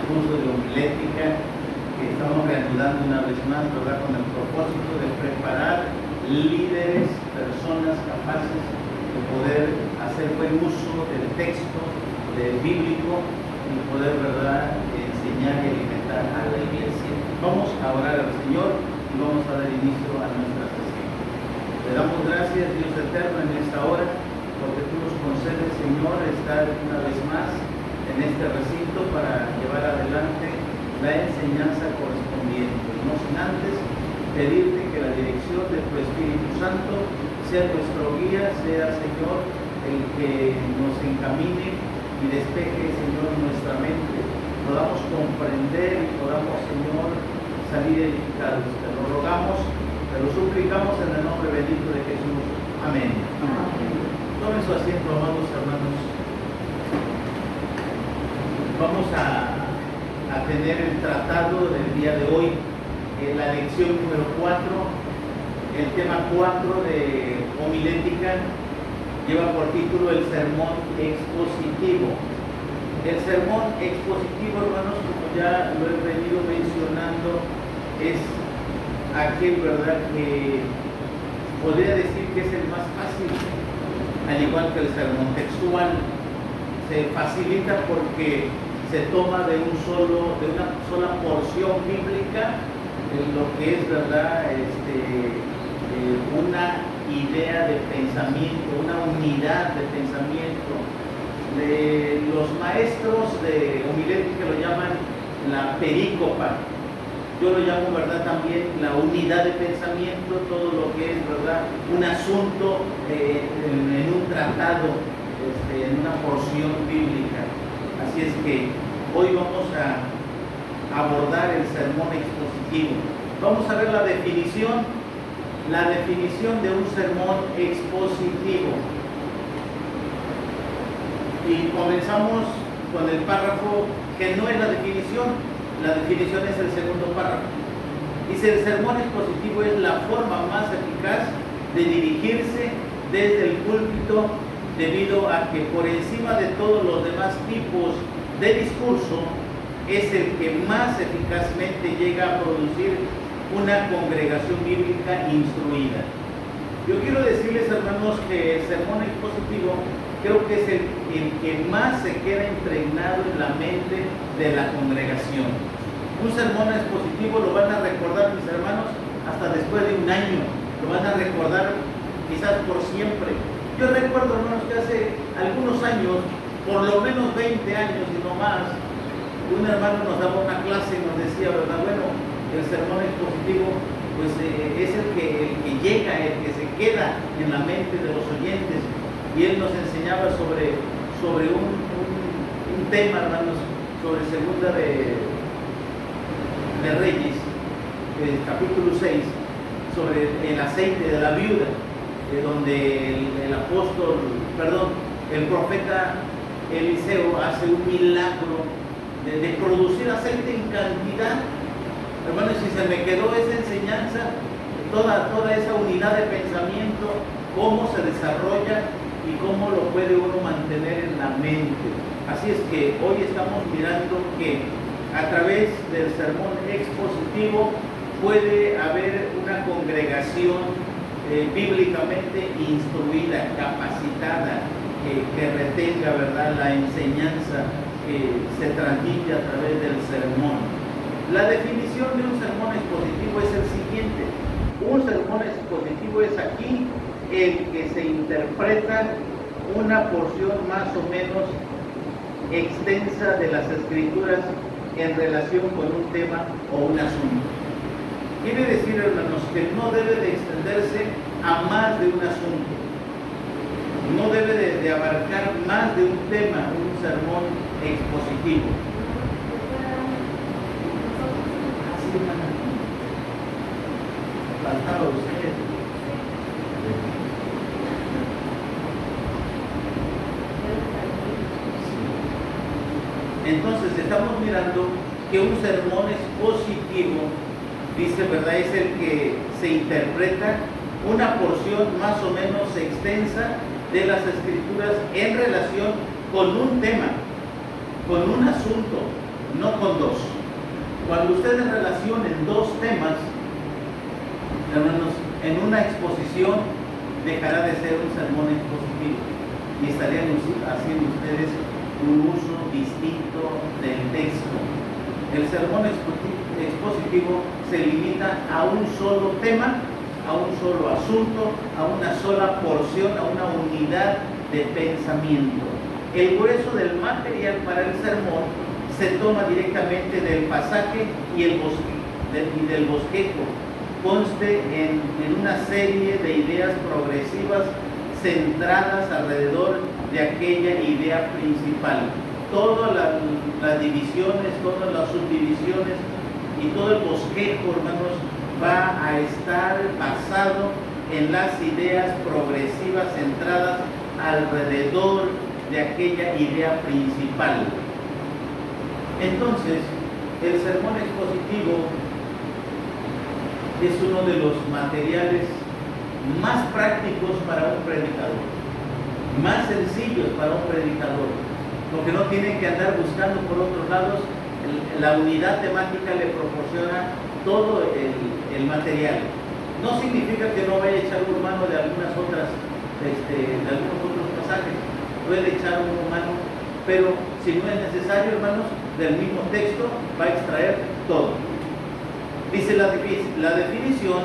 curso de homilética que estamos reanudando una vez más, ¿verdad? Con el propósito de preparar líderes, personas capaces de poder hacer buen uso del texto bíblico y poder, ¿verdad?, enseñar y alimentar a la iglesia. Vamos a orar al Señor y vamos a dar inicio a nuestra sesión. Le damos gracias, Dios eterno, en esta hora, porque tú nos concedes, Señor, estar una vez más en este recinto para llevar adelante la enseñanza correspondiente. No sin antes pedirte que la dirección de tu Espíritu Santo sea nuestro guía, sea, Señor, el que nos encamine y despeje, Señor, nuestra mente, podamos comprender y podamos, Señor, salir edificados. Te lo rogamos, te lo suplicamos en el nombre bendito de Jesús. Amén. Tomen su asiento, amados hermanos. Vamos a tener el tratado del día de hoy, la lección número 4, el tema 4 de homilética. Lleva por título el sermón expositivo. El sermón expositivo, hermanos, como ya lo he venido mencionando, es aquel, ¿verdad?, que podría decir que es el más fácil, al igual que el sermón textual. Se facilita porque se toma de una sola porción bíblica, en lo que es, ¿verdad?, una idea de pensamiento, una unidad de pensamiento. Los maestros de homilética lo llaman la perícopa. Yo lo llamo, ¿verdad?, también la unidad de pensamiento, todo lo que es, ¿verdad?, un asunto en un tratado, en una porción bíblica. Así es que hoy vamos a abordar el sermón expositivo. Vamos a ver la definición de un sermón expositivo. Y comenzamos con el párrafo que no es la definición es el segundo párrafo. Dice: el sermón expositivo es la forma más eficaz de dirigirse desde el púlpito, debido a que por encima de todos los demás tipos de discurso es el que más eficazmente llega a producir una congregación bíblica instruida. Yo quiero decirles, hermanos, que el sermón expositivo creo que es el que más se queda impregnado en la mente de la congregación. Un sermón expositivo lo van a recordar, mis hermanos, hasta después de un año. Lo van a recordar quizás por siempre. Yo recuerdo, hermanos, que hace algunos años, por lo menos 20 años y no más, un hermano nos daba una clase y nos decía, ¿verdad? Bueno, el sermón expositivo pues es el que llega, el que se queda en la mente de los oyentes, y él nos enseñaba sobre un tema, hermanos, sobre Segunda de Reyes, capítulo 6, sobre el aceite de la viuda, donde el profeta Eliseo hace un milagro de producir aceite en cantidad. Hermanos, si se me quedó esa enseñanza, toda esa unidad de pensamiento, cómo se desarrolla y cómo lo puede uno mantener en la mente. Así es que hoy estamos mirando que a través del sermón expositivo puede haber una congregación bíblicamente instruida, capacitada, que retenga, ¿verdad?, la enseñanza que se transmite a través del sermón. La definición de un sermón expositivo es el siguiente: un sermón expositivo es aquí el que se interpreta una porción más o menos extensa de las Escrituras en relación con un tema o un asunto. Quiere decir, hermanos, que no debe de extenderse a más de un asunto, no debe de abarcar más de un tema, un sermón expositivo. Faltaba usted. Entonces estamos mirando que un sermón expositivo, dice, ¿verdad?, es el que se interpreta una porción más o menos extensa de las Escrituras en relación con un tema, con un asunto no con dos. Cuando ustedes relacionen dos temas, hermanos, en una exposición dejará de ser un sermón expositivo y estarían haciendo ustedes un uso distinto del texto. El sermón expositivo se limita a un solo tema, a un solo asunto, a una sola porción, a una unidad de pensamiento. El grueso del material para el sermón se toma directamente del pasaje y del bosquejo. Conste en una serie de ideas progresivas centradas alrededor de aquella idea principal. Todas las divisiones, todas las subdivisiones y todo el bosquejo, hermanos, va a estar basado en las ideas progresivas centradas alrededor de aquella idea principal. Entonces, el sermón expositivo es uno de los materiales más prácticos para un predicador, más sencillos para un predicador, porque no tienen que andar buscando por otros lados. La unidad temática le proporciona todo el material. No significa que no vaya a echar un mano de algunas otras, de algunos otros pasajes, puede echar un mano, pero si no es necesario, hermanos, del mismo texto va a extraer todo. Dice la definición,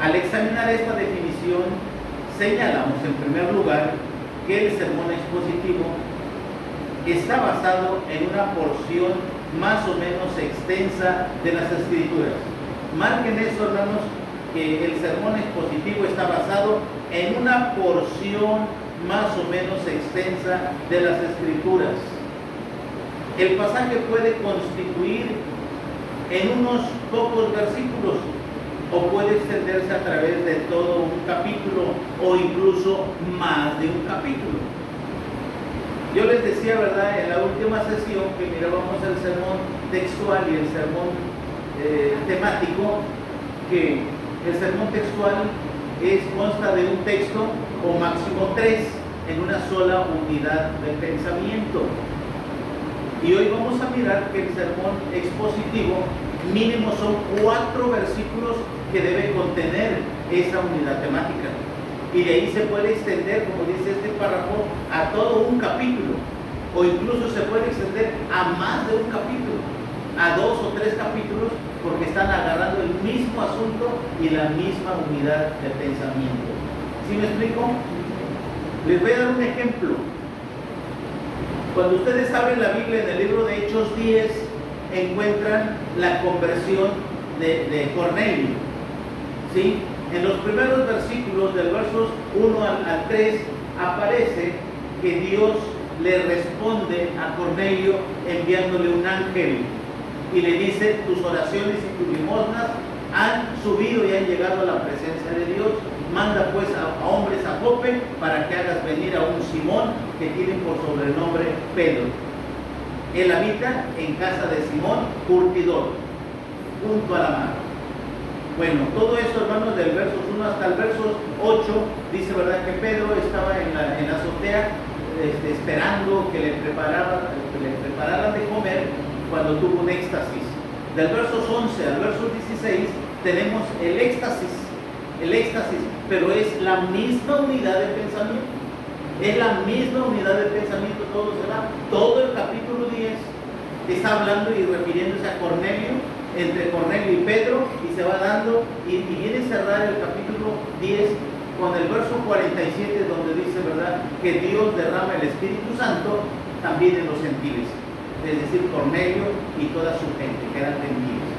al examinar esta definición, señalamos en primer lugar que el sermón expositivo está basado en una porción más o menos extensa de las Escrituras. Marquen eso, hermanos, que el sermón expositivo está basado en una porción más o menos extensa de las Escrituras. El pasaje puede constituir en unos pocos versículos o puede extenderse a través de todo un capítulo o incluso más de un capítulo. Yo les decía, ¿verdad?, en la última sesión que mirábamos el sermón textual y el sermón temático, que el sermón textual consta de un texto o máximo tres en una sola unidad de pensamiento. Y hoy vamos a mirar que el sermón expositivo mínimo son 4 versículos que debe contener esa unidad temática. Y de ahí se puede extender, como dice este párrafo, a todo un capítulo. O incluso se puede extender a más de un capítulo, a 2 o 3 capítulos, porque están agarrando el mismo asunto y la misma unidad de pensamiento. ¿Sí me explico? Les voy a dar un ejemplo. Cuando ustedes abren la Biblia en el libro de Hechos 10, encuentran la conversión de Cornelio. ¿Sí? En los primeros versículos, del versos 1 al 3, aparece que Dios le responde a Cornelio enviándole un ángel y le dice: tus oraciones y tus limosnas han subido y han llegado a la presencia de Dios. Manda pues a hombres a Jope para que hagas venir a un Simón que tiene por sobrenombre Pedro. Él habita en casa de Simón, curtidor, junto a la mar. Bueno, todo eso, hermanos, del verso 1 hasta el verso 8, dice, ¿verdad?, que Pedro estaba en la azotea esperando que le prepararan de comer cuando tuvo un éxtasis. Del verso 11 al verso 16 tenemos el éxtasis, pero es la misma unidad de pensamiento. Es la misma unidad de pensamiento, todo se va. Todo el capítulo 10 está hablando y refiriéndose a Cornelio, entre Cornelio y Pedro, y se va dando, y viene a cerrar el capítulo 10 con el verso 47, donde dice, ¿verdad?, que Dios derrama el Espíritu Santo también en los gentiles, es decir, Cornelio y toda su gente, que eran gentiles.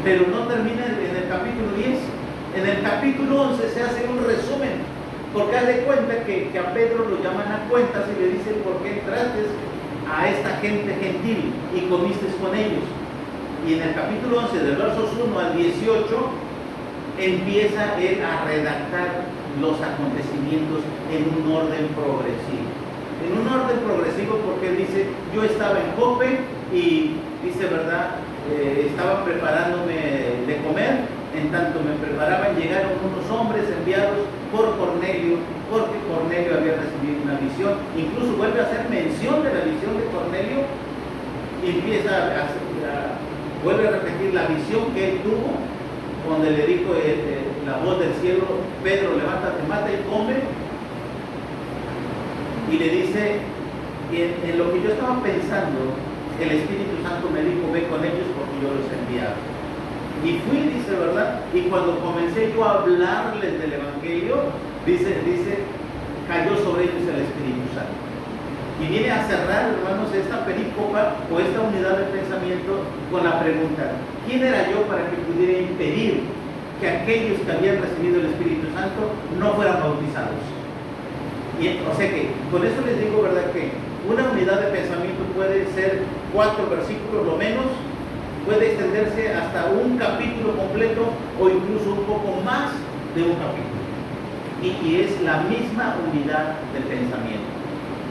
Pero no termina en el capítulo 10. En el capítulo 11 se hace un resumen, porque haz de cuenta que a Pedro lo llaman a cuentas y le dicen: ¿por qué entraste a esta gente gentil y comiste con ellos? Y en el capítulo 11, del versos 1 al 18, empieza él a redactar los acontecimientos en un orden progresivo. En un orden progresivo, porque él dice: yo estaba en Jope y dice, ¿verdad?, estaba preparándome de comer. En tanto me preparaban, llegaron unos hombres enviados por Cornelio porque Cornelio había recibido una visión. Incluso vuelve a hacer mención de la visión de Cornelio y vuelve a repetir la visión que él tuvo, donde le dijo la voz del cielo: Pedro, levántate, mata y come. Y le dice, en lo que yo estaba pensando, el Espíritu Santo me dijo: ve con ellos porque yo los he enviado. Y fui, dice, ¿verdad? Y cuando comencé yo a hablarles del Evangelio, dice, cayó sobre ellos el Espíritu Santo. Y viene a cerrar, hermanos, esta perícopa o esta unidad de pensamiento con la pregunta: ¿quién era yo para que pudiera impedir que aquellos que habían recibido el Espíritu Santo no fueran bautizados? Y, o sea que, con eso les digo, ¿verdad?, que una unidad de pensamiento puede ser 4 versículos lo menos, puede extenderse hasta un capítulo completo o incluso un poco más de un capítulo. Y es la misma unidad de pensamiento.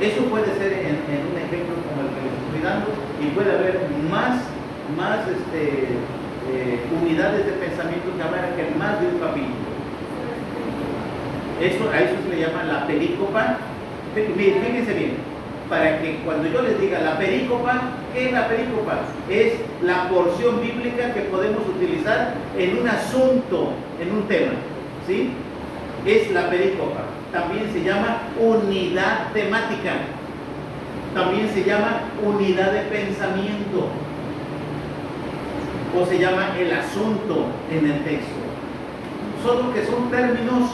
Eso puede ser en un ejemplo como el que les estoy dando, y puede haber más unidades de pensamiento que abarquen más de un capítulo. A eso se le llama la perícopa. Fíjense bien, para que cuando yo les diga la perícopa, ¿qué es la perícopa? Es la porción bíblica que podemos utilizar en un asunto, en un tema, ¿sí? Es la perícopa. También se llama unidad temática, también se llama unidad de pensamiento, o se llama el asunto en el texto. Solo que son términos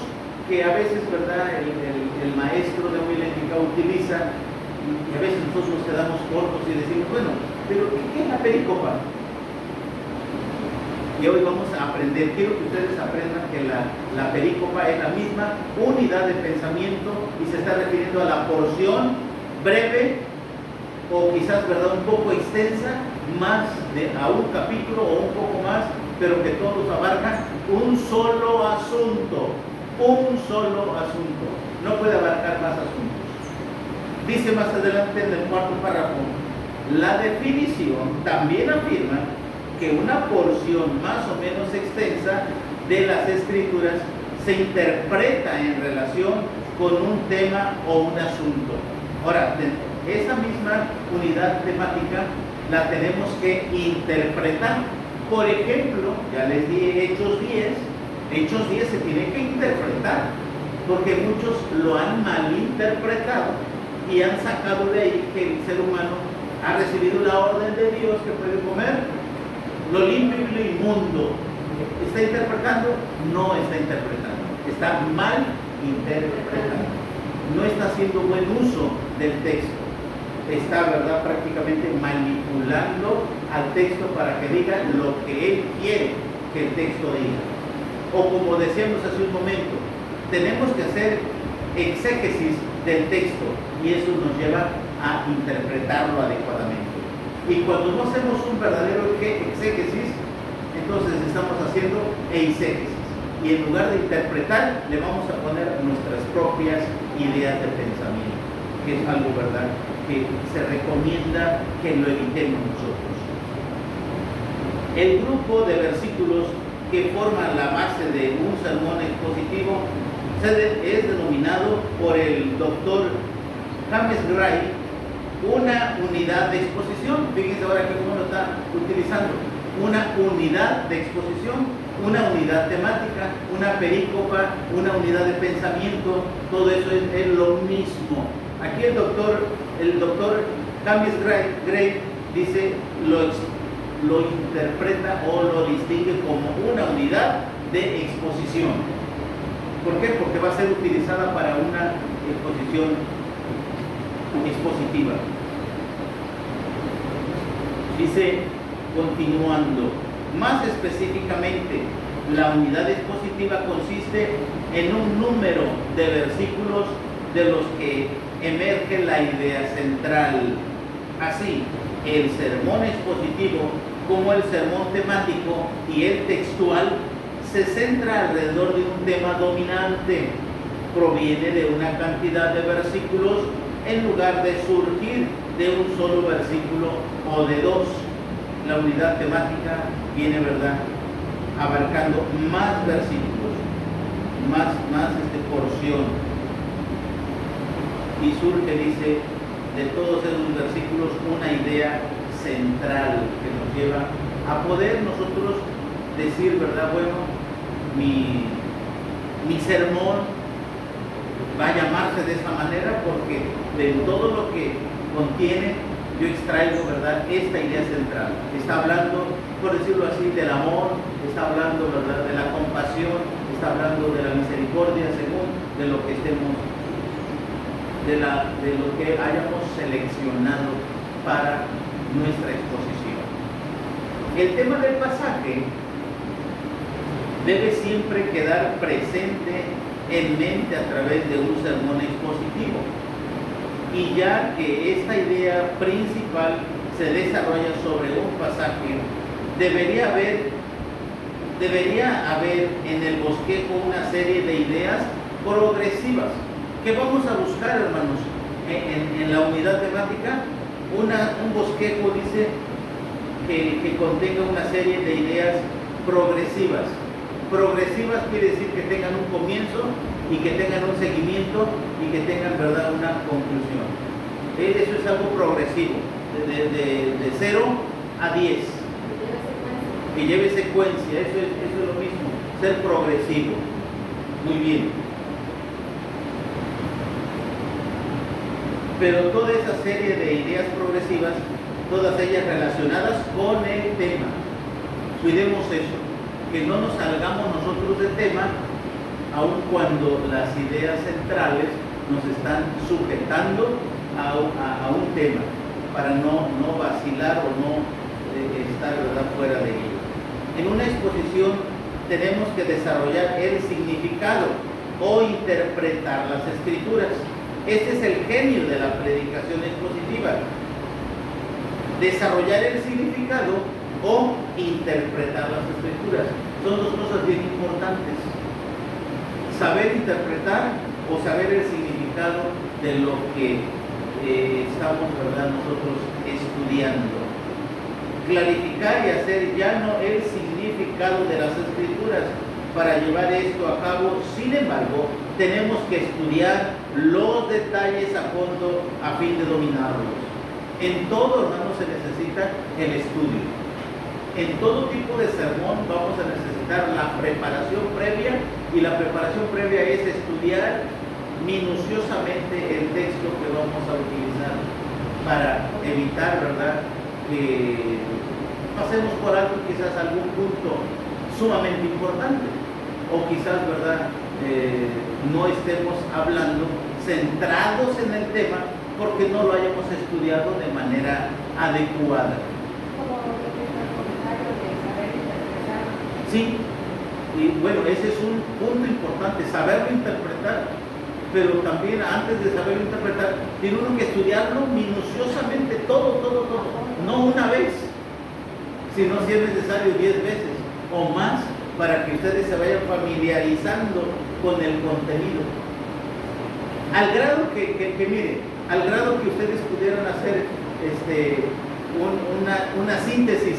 que a veces, ¿verdad?, el maestro de homilética utiliza, y a veces nosotros nos quedamos cortos y decimos: bueno, pero ¿qué es la perícopa? Y hoy vamos a aprender, quiero que ustedes aprendan que la perícopa es la misma unidad de pensamiento y se está refiriendo a la porción breve o quizás, ¿verdad?, un poco extensa, más a un capítulo o un poco más, pero que todos abarcan un solo asunto. Un solo asunto, no puede abarcar más asuntos. Dice más adelante en el 4º párrafo: la definición también afirma que una porción más o menos extensa de las Escrituras se interpreta en relación con un tema o un asunto. Ahora, esa misma unidad temática la tenemos que interpretar. Por ejemplo, ya les di Hechos 10. Hechos 10 se tiene que interpretar, porque muchos lo han malinterpretado y han sacado de ahí que el ser humano ha recibido la orden de Dios que puede comer lo limpio y lo inmundo. ¿Está interpretando? No está interpretando. Está mal interpretando. No está haciendo buen uso del texto. Está, ¿verdad?, prácticamente manipulando al texto para que diga lo que él quiere que el texto diga. O como decíamos hace un momento, tenemos que hacer exégesis del texto y eso nos lleva a interpretarlo adecuadamente. Y cuando no hacemos un verdadero exégesis, entonces estamos haciendo eisegesis. Y en lugar de interpretar, le vamos a poner nuestras propias ideas de pensamiento, que es algo, ¿verdad?, que se recomienda que lo evitemos nosotros. El grupo de versículos que forman la base de un sermón expositivo es denominado por el doctor James Gray una unidad de exposición. Fíjense ahora que cómo lo está utilizando: una unidad de exposición, una unidad temática, una perícopa, una unidad de pensamiento. Todo eso es lo mismo. Aquí el doctor James Gray dice lo interpreta o lo distingue como una unidad de exposición. ¿Por qué? Porque va a ser utilizada para una exposición expositiva. Dice, continuando, más específicamente, la unidad expositiva consiste en un número de versículos de los que emerge la idea central. Así, el sermón expositivo, como el sermón temático y el textual, se centra alrededor de un tema dominante. Proviene de una cantidad de versículos en lugar de surgir de un solo versículo o de dos. La unidad temática viene, ¿verdad?, abarcando más versículos, más porción. y surge, dice, de todos esos versículos una idea central que nos lleva a poder nosotros decir, ¿verdad? Bueno, mi sermón va a llamarse de esta manera porque de todo lo que contiene yo extraigo, ¿verdad?, esta idea central. Está hablando, por decirlo así, del amor, está hablando, ¿verdad?, de la compasión, está hablando de la misericordia según de lo que estemos, de lo que hayamos seleccionado para nuestra exposición. El tema del pasaje debe siempre quedar presente en mente a través de un sermón expositivo. Y ya que esta idea principal se desarrolla sobre un pasaje, debería haber en el bosquejo una serie de ideas progresivas. ¿Qué vamos a buscar, hermanos? En la unidad temática, un bosquejo dice que contenga una serie de ideas progresivas. Progresivas quiere decir que tengan un comienzo y que tengan un seguimiento y que tengan, ¿verdad?, una conclusión. Eso es algo progresivo, de 0 a 10. Que lleve secuencia, eso es lo mismo, ser progresivo. Muy bien. Pero toda esa serie de ideas progresivas, todas ellas relacionadas con el tema. Cuidemos eso, que no nos salgamos nosotros del tema, aun cuando las ideas centrales nos están sujetando a un tema, para no vacilar o no estar, ¿verdad?, fuera de ello. En una exposición tenemos que desarrollar el significado o interpretar las escrituras. Este es el genio de la predicación expositiva. Desarrollar el significado o interpretar las escrituras. Son dos cosas bien importantes. Saber interpretar o saber el significado de lo que estamos, ¿verdad?, nosotros estudiando. Clarificar y hacer llano el significado de las escrituras. Para llevar esto a cabo, sin embargo, tenemos que estudiar los detalles a fondo a fin de dominarlos. En todo, hermano, se necesita el estudio. En todo tipo de sermón vamos a necesitar la preparación previa, y la preparación previa es estudiar minuciosamente el texto que vamos a utilizar para evitar, ¿verdad?, que pasemos por alto quizás algún punto sumamente importante, o quizás, ¿verdad?, no estemos hablando centrados en el tema porque no lo hayamos estudiado de manera adecuada. Sí, y bueno, ese es un punto importante, saberlo interpretar, pero también antes de saberlo interpretar, tiene uno que estudiarlo minuciosamente, todo, no una vez, sino si es necesario 10 veces o más, para que ustedes se vayan familiarizando con el contenido. Al grado que miren, al grado que ustedes pudieran hacer una síntesis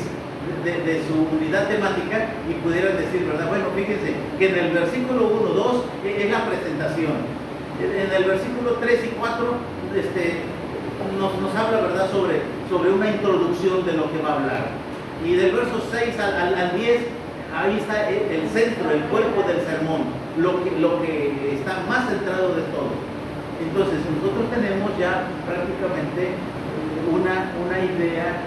de su unidad temática y pudieran decir, ¿verdad? Bueno, fíjense que en el versículo 1, 2 es la presentación. En el versículo 3 y 4 nos habla, ¿verdad?, sobre una introducción de lo que va a hablar. Y del verso 6 al 10, ahí está el centro, el cuerpo del sermón, lo que está más centrado de todo. Entonces, nosotros tenemos ya prácticamente una idea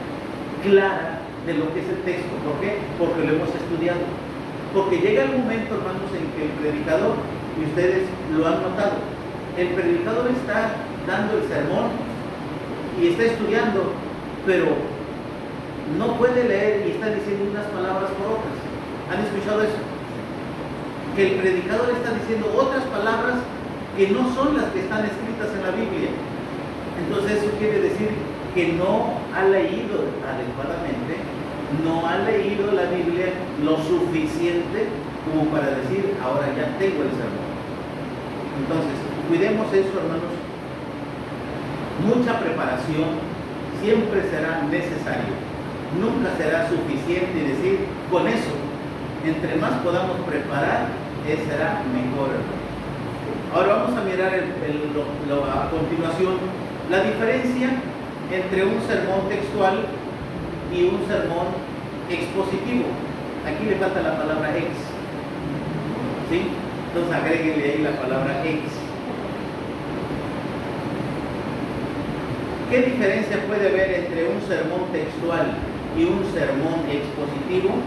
clara de lo que es el texto. ¿Por qué? Porque lo hemos estudiado. Porque llega el momento, hermanos, en que el predicador, y ustedes lo han notado, el predicador está dando el sermón y está estudiando, pero no puede leer y está diciendo unas palabras por otras. ¿Han escuchado eso? Que el predicador está diciendo otras palabras que no son las que están escritas en la Biblia. Entonces eso quiere decir que no ha leído adecuadamente, no ha leído la Biblia lo suficiente como para decir, ahora ya tengo el sermón. Entonces, cuidemos eso, hermanos. Mucha preparación siempre será necesario. Nunca será suficiente decir, con eso, entre más podamos preparar, será mejor, hermano. Ahora vamos a mirar a continuación la diferencia entre un sermón textual y un sermón expositivo. Aquí le falta la palabra ex, ¿sí? Entonces agréguenle ahí la palabra ex. ¿Qué diferencia puede haber entre un sermón textual y un sermón expositivo?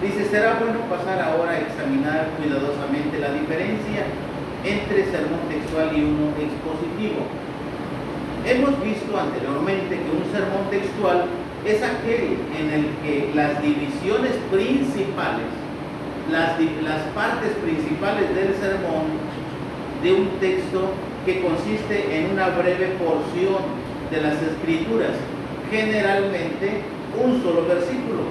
Dice, será bueno pasar ahora a examinar cuidadosamente la diferencia entre sermón textual y uno expositivo. Hemos visto anteriormente que un sermón textual es aquel en el que las divisiones principales, las partes principales del sermón de un texto que consiste en una breve porción de las Escrituras, generalmente un solo versículo,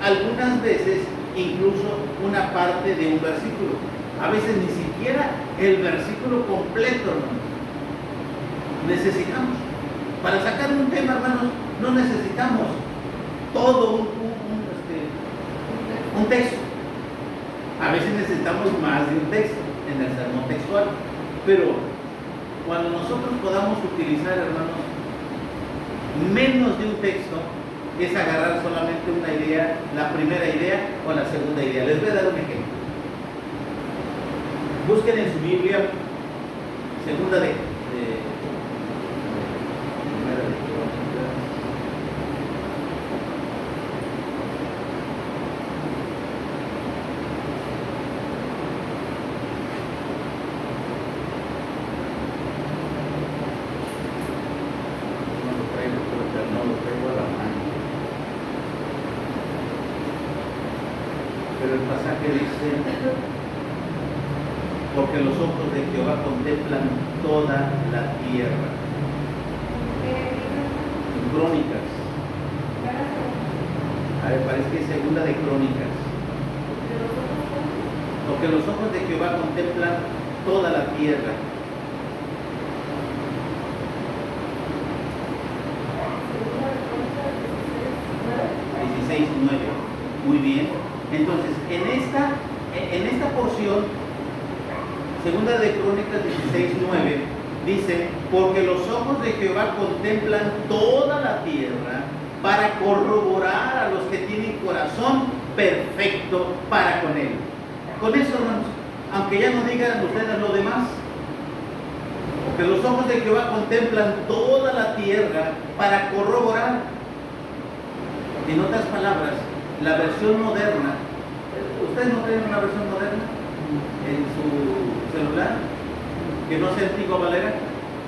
algunas veces incluso una parte de un versículo, a veces ni siquiera el versículo completo, hermanos. Necesitamos, para sacar un tema, hermanos, no necesitamos todo un texto. A veces necesitamos más de un texto en el sermón textual, pero cuando nosotros podamos utilizar, hermanos, menos de un texto, es agarrar solamente una idea, la primera idea o la segunda idea. Les voy a dar un ejemplo. Busquen en su Biblia, segunda de pero el pasaje dice, porque los ojos de Jehová contemplan toda la tierra. Crónicas. A ver, parece que es segunda de Crónicas. Porque los ojos de Jehová contemplan toda la tierra. Muy bien. Entonces, en esta porción, segunda de Crónicas 16:9, dice, porque los ojos de Jehová contemplan toda la tierra para corroborar a los que tienen corazón perfecto para con él. Con eso, hermanos, aunque ya no digan ustedes lo demás, porque los ojos de Jehová contemplan toda la tierra para corroborar. En otras palabras, la versión moderna, ¿ustedes no tienen una versión moderna en su celular? Que no sea Antigua Valera,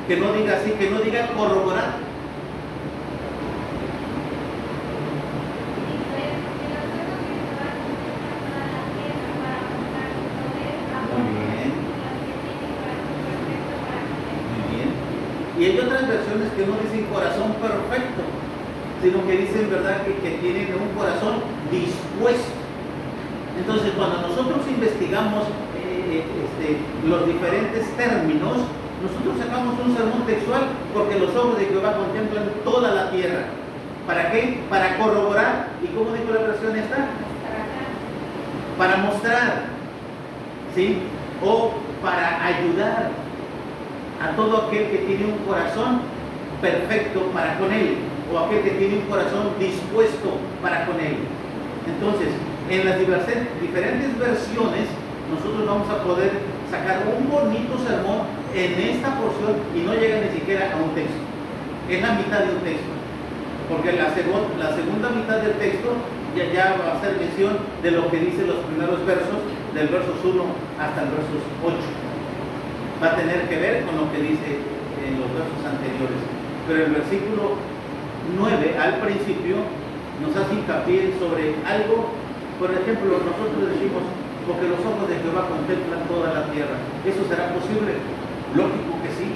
que no diga así, que no diga corroborar. Muy bien. Y hay otras versiones que no dicen corazón perfecto, sino que dicen, ¿verdad?, que tienen un corazón dispuesto. Entonces, cuando nosotros investigamos los diferentes términos, nosotros sacamos un sermón textual, porque los ojos de Jehová contemplan toda la tierra. ¿Para qué? Para corroborar. ¿Y cómo dijo la versión esta? Para mostrar, ¿sí? O para ayudar a todo aquel que tiene un corazón perfecto para con él, o aquel que tiene un corazón dispuesto para con él. Entonces, en las diferentes versiones, nosotros vamos a poder sacar un bonito sermón en esta porción y no llega ni siquiera a un texto. Es la mitad de un texto, porque la segunda mitad del texto ya va a hacer mención de lo que dicen los primeros versos, del versos 1 hasta el versos 8. Va a tener que ver con lo que dice en los versos anteriores. Pero el versículo 9 al principio nos hace hincapié sobre algo. Por ejemplo, nosotros decimos, porque los ojos de Jehová contemplan toda la tierra. ¿Eso será posible? Lógico que sí,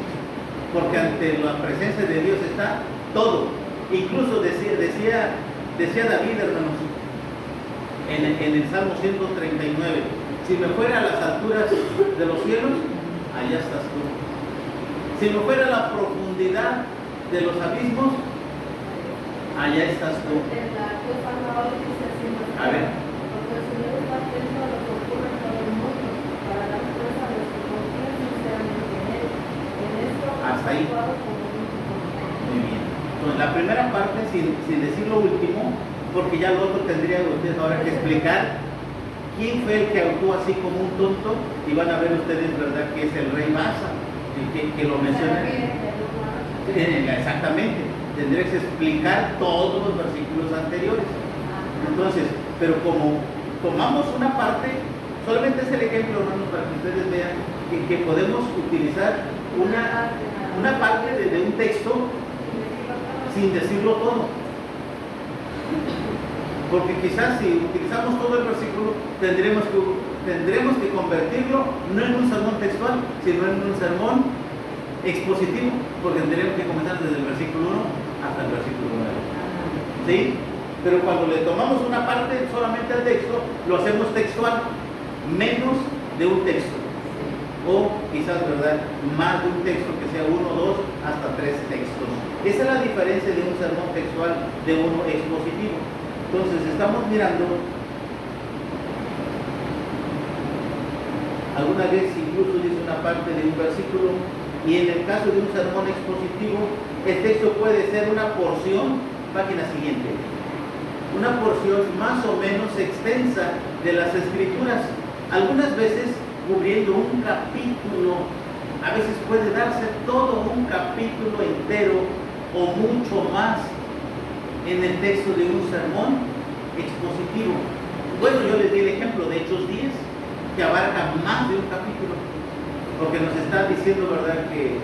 porque ante la presencia de Dios está todo. Incluso decía David, hermanos, en el Salmo 139, si me fuera a las alturas de los cielos, allá estás tú. Si me fuera a la profundidad de los abismos, allá estás tú. A ver. Hasta ahí. Muy bien. Entonces, la primera parte, sin decir lo último, porque ya lo otro tendría ustedes ahora que explicar quién fue el que actuó así como un tonto, y van a ver ustedes, ¿verdad?, que es el rey Baasa, que lo menciona. Exactamente, tendría que explicar todos los versículos anteriores. Entonces, pero como tomamos una parte, solamente es el ejemplo, hermanos, para que ustedes vean que podemos utilizar una parte de un texto sin decirlo todo. Porque quizás si utilizamos todo el versículo, tendremos que convertirlo no en un sermón textual, sino en un sermón expositivo, porque tendremos que comenzar desde el versículo 1 hasta el versículo 9. ¿Sí? Pero cuando le tomamos una parte solamente al texto, lo hacemos textual, menos de un texto. O quizás, ¿verdad?, más de un texto, que sea 1, 2, hasta 3 textos. Esa es la diferencia de un sermón textual de uno expositivo. Entonces, estamos mirando, alguna vez incluso dice una parte de un versículo, y en el caso de un sermón expositivo, el texto puede ser una porción, página siguiente, una porción más o menos extensa de las Escrituras, algunas veces cubriendo un capítulo, a veces puede darse todo un capítulo entero o mucho más en el texto de un sermón expositivo. Bueno, yo les di el ejemplo de Hechos 10, que abarca más de un capítulo, porque nos está diciendo, ¿verdad?, que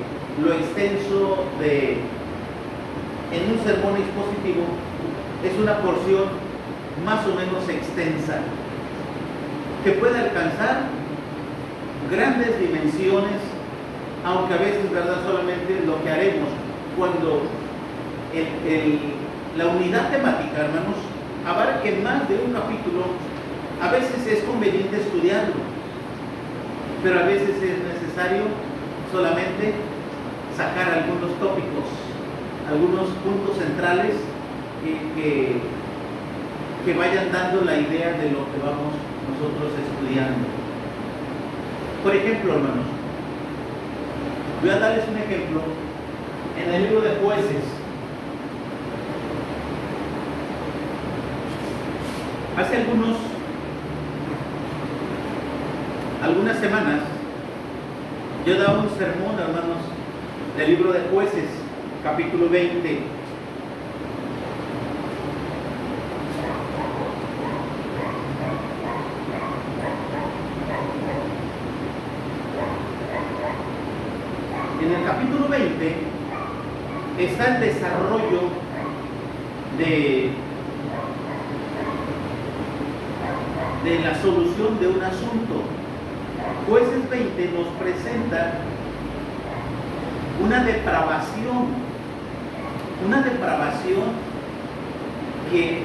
lo extenso en un sermón expositivo es una porción más o menos extensa, que puede alcanzar grandes dimensiones, aunque a veces, ¿verdad?, solamente lo que haremos cuando la unidad temática, hermanos, abarque más de un capítulo, a veces es conveniente estudiarlo, pero a veces es necesario solamente sacar algunos tópicos, algunos puntos centrales que vayan dando la idea de lo que vamos nosotros estudiando. Por ejemplo, hermanos, voy a darles un ejemplo en el libro de Jueces. Hace algunas semanas yo daba un sermón, hermanos, del libro de Jueces, capítulo 20. En el capítulo 20 está el desarrollo de la solución de un asunto. Jueces 20 nos presenta una depravación que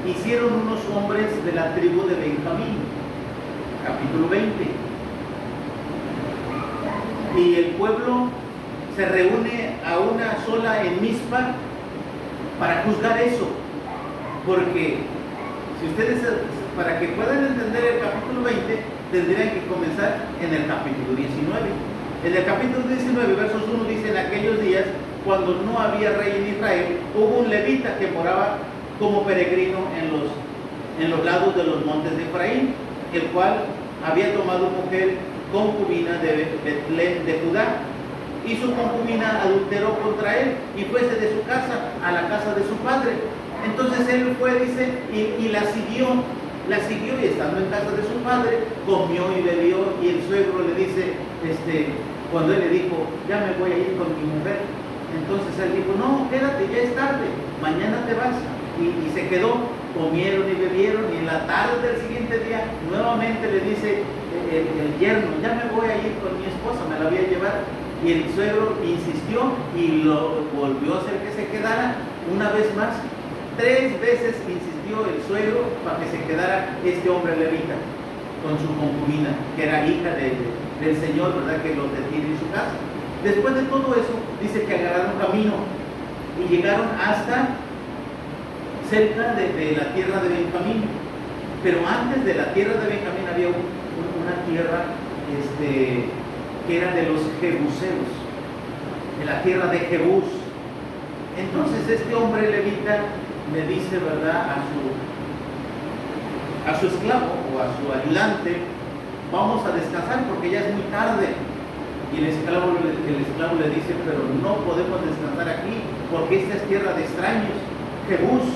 hicieron unos hombres de la tribu de Benjamín, capítulo 20. Y el pueblo se reúne a una sola en Mizpa para juzgar eso, porque si ustedes, para que puedan entender el capítulo 20, tendrían que comenzar en el capítulo 19. En el capítulo 19, versos 1, dice: en aquellos días, cuando no había rey en Israel, hubo un levita que moraba como peregrino en los lados de los montes de Efraín, el cual había tomado mujer concubina de Betlén de Judá, y su concubina adulteró contra él y fuese de su casa a la casa de su padre. Entonces él fue, dice, y la siguió, y estando en casa de su padre, comió y bebió, y el suegro le dice, cuando él le dijo: ya me voy a ir con mi mujer, entonces él dijo: no, quédate, ya es tarde, mañana te vas. Y se quedó, comieron y bebieron, y en la tarde del siguiente día nuevamente le dice el yerno: ya me voy a ir con mi esposa, me la voy a llevar. Y el suegro insistió y lo volvió a hacer que se quedara una vez más. 3 veces insistió el suegro para que se quedara este hombre levita con su concubina, que era hija del Señor, ¿verdad?, que los detiene en su casa. Después de todo eso, dice que agarraron camino y llegaron hasta cerca de la tierra de Benjamín. Pero antes de la tierra de Benjamín había una tierra que era de los jebuseos. en la tierra de Jebús. Entonces este hombre levita le dice, ¿verdad?, a su esclavo o a su ayudante: vamos a descansar porque ya es muy tarde. Y el esclavo le dice: pero no podemos descansar aquí porque esta es tierra de extraños, Jebús,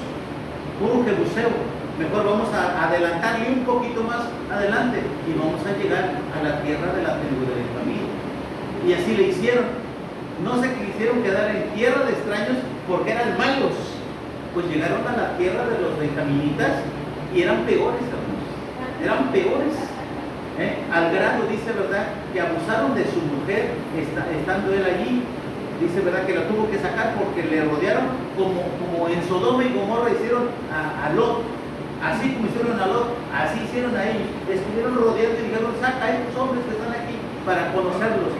puro jebuseo. Mejor vamos a adelantarle un poquito más adelante y vamos a llegar a la tierra de la tribu de Benjamín. Y así le hicieron. No se quisieron quedar en tierra de extraños porque eran malos. Pues llegaron a la tierra de los benjaminitas y eran peores, hermanos. Eran peores. Al grado, dice, ¿verdad?, que abusaron de su mujer estando él allí. Dice, ¿verdad?, que la tuvo que sacar porque le rodearon como en Sodoma y Gomorra hicieron a Lot. Así como hicieron a Lot, así hicieron a ellos. Estuvieron rodeando y dijeron: saca a estos hombres que están aquí para conocerlos.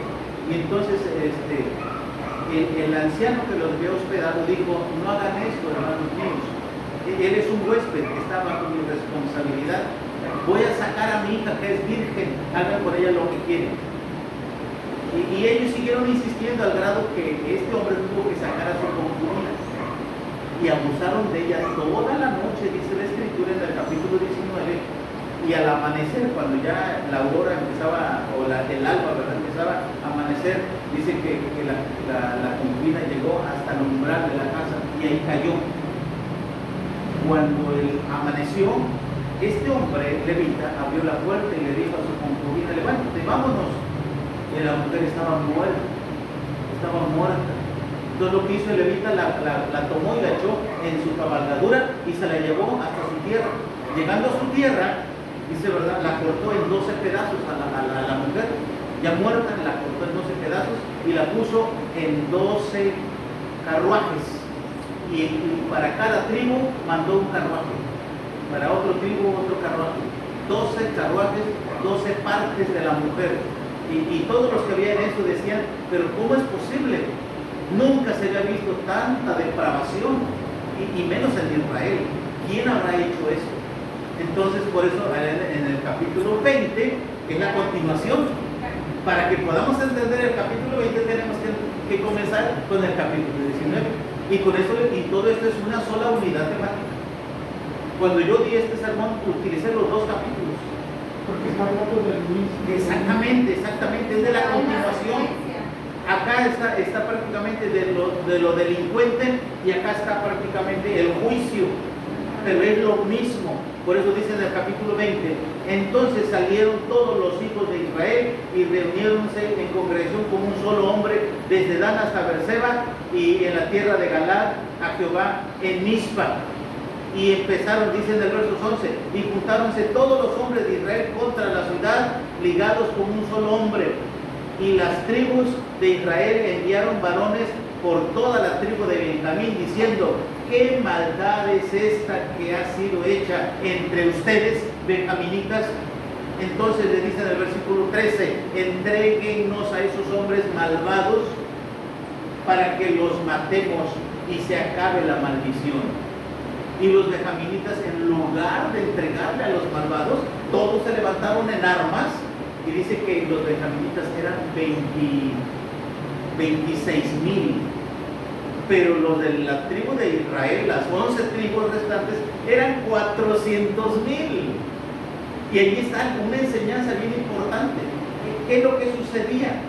Y entonces el anciano que los había hospedado dijo: no hagan esto, hermanos míos. Él es un huésped que está bajo mi responsabilidad. Voy a sacar a mi hija que es virgen, hagan con ella lo que quieren. Y ellos siguieron insistiendo al grado que este hombre tuvo que sacar a su concubina. Y abusaron de ella toda la noche, dice la Escritura en el capítulo 19. Y al amanecer, cuando ya la aurora empezaba, o el alba, ¿verdad?, empezaba a amanecer, dice que la concubina llegó hasta el umbral de la casa y ahí cayó. Cuando amaneció, este hombre levita abrió la puerta y le dijo a su concubina: levántate, vámonos. Y la mujer estaba muerta. Entonces lo que hizo el levita, la tomó y la echó en su cabalgadura y se la llevó hasta su tierra. Llegando a su tierra, dice, ¿verdad?, la cortó en 12 pedazos a la mujer, ya muerta, la cortó en 12 pedazos y la puso en 12 carruajes. Y para cada tribu mandó un carruaje, para otro tribu otro carruaje. 12 carruajes, 12 partes de la mujer. Y todos los que habían eso decían: pero ¿cómo es posible? Nunca se había visto tanta depravación, y menos en Israel. ¿Quién habrá hecho eso? Entonces, por eso en el capítulo 20, que es la continuación, para que podamos entender el capítulo 20 tenemos que comenzar con el capítulo 19. Y con eso, y todo esto es una sola unidad temática. Cuando yo di este sermón, utilicé los dos capítulos. Porque está hablando del juicio. Exactamente, es de la continuación. Acá está prácticamente de lo delincuente, y acá está prácticamente el juicio, pero es lo mismo. Por eso dice en el capítulo 20: entonces salieron todos los hijos de Israel y reuniéronse en congregación como un solo hombre, desde Dan hasta Berseba, y en la tierra de Galaad, a Jehová en Mizpa. Y empezaron, dice en el verso 11: y juntáronse todos los hombres de Israel contra la ciudad, ligados como un solo hombre. Y las tribus de Israel enviaron varones por toda la tribu de Benjamín, diciendo: ¿qué maldad es esta que ha sido hecha entre ustedes, benjaminitas? Entonces le dice en el versículo 13: entréguennos a esos hombres malvados para que los matemos y se acabe la maldición. Y los benjaminitas, en lugar de entregarle a los malvados, todos se levantaron en armas. Y dice que los benjaminitas eran 26,000. Pero los de la tribu de Israel, las 11 tribus restantes, eran 400,000. Y allí está una enseñanza bien importante. ¿Qué es lo que sucedía?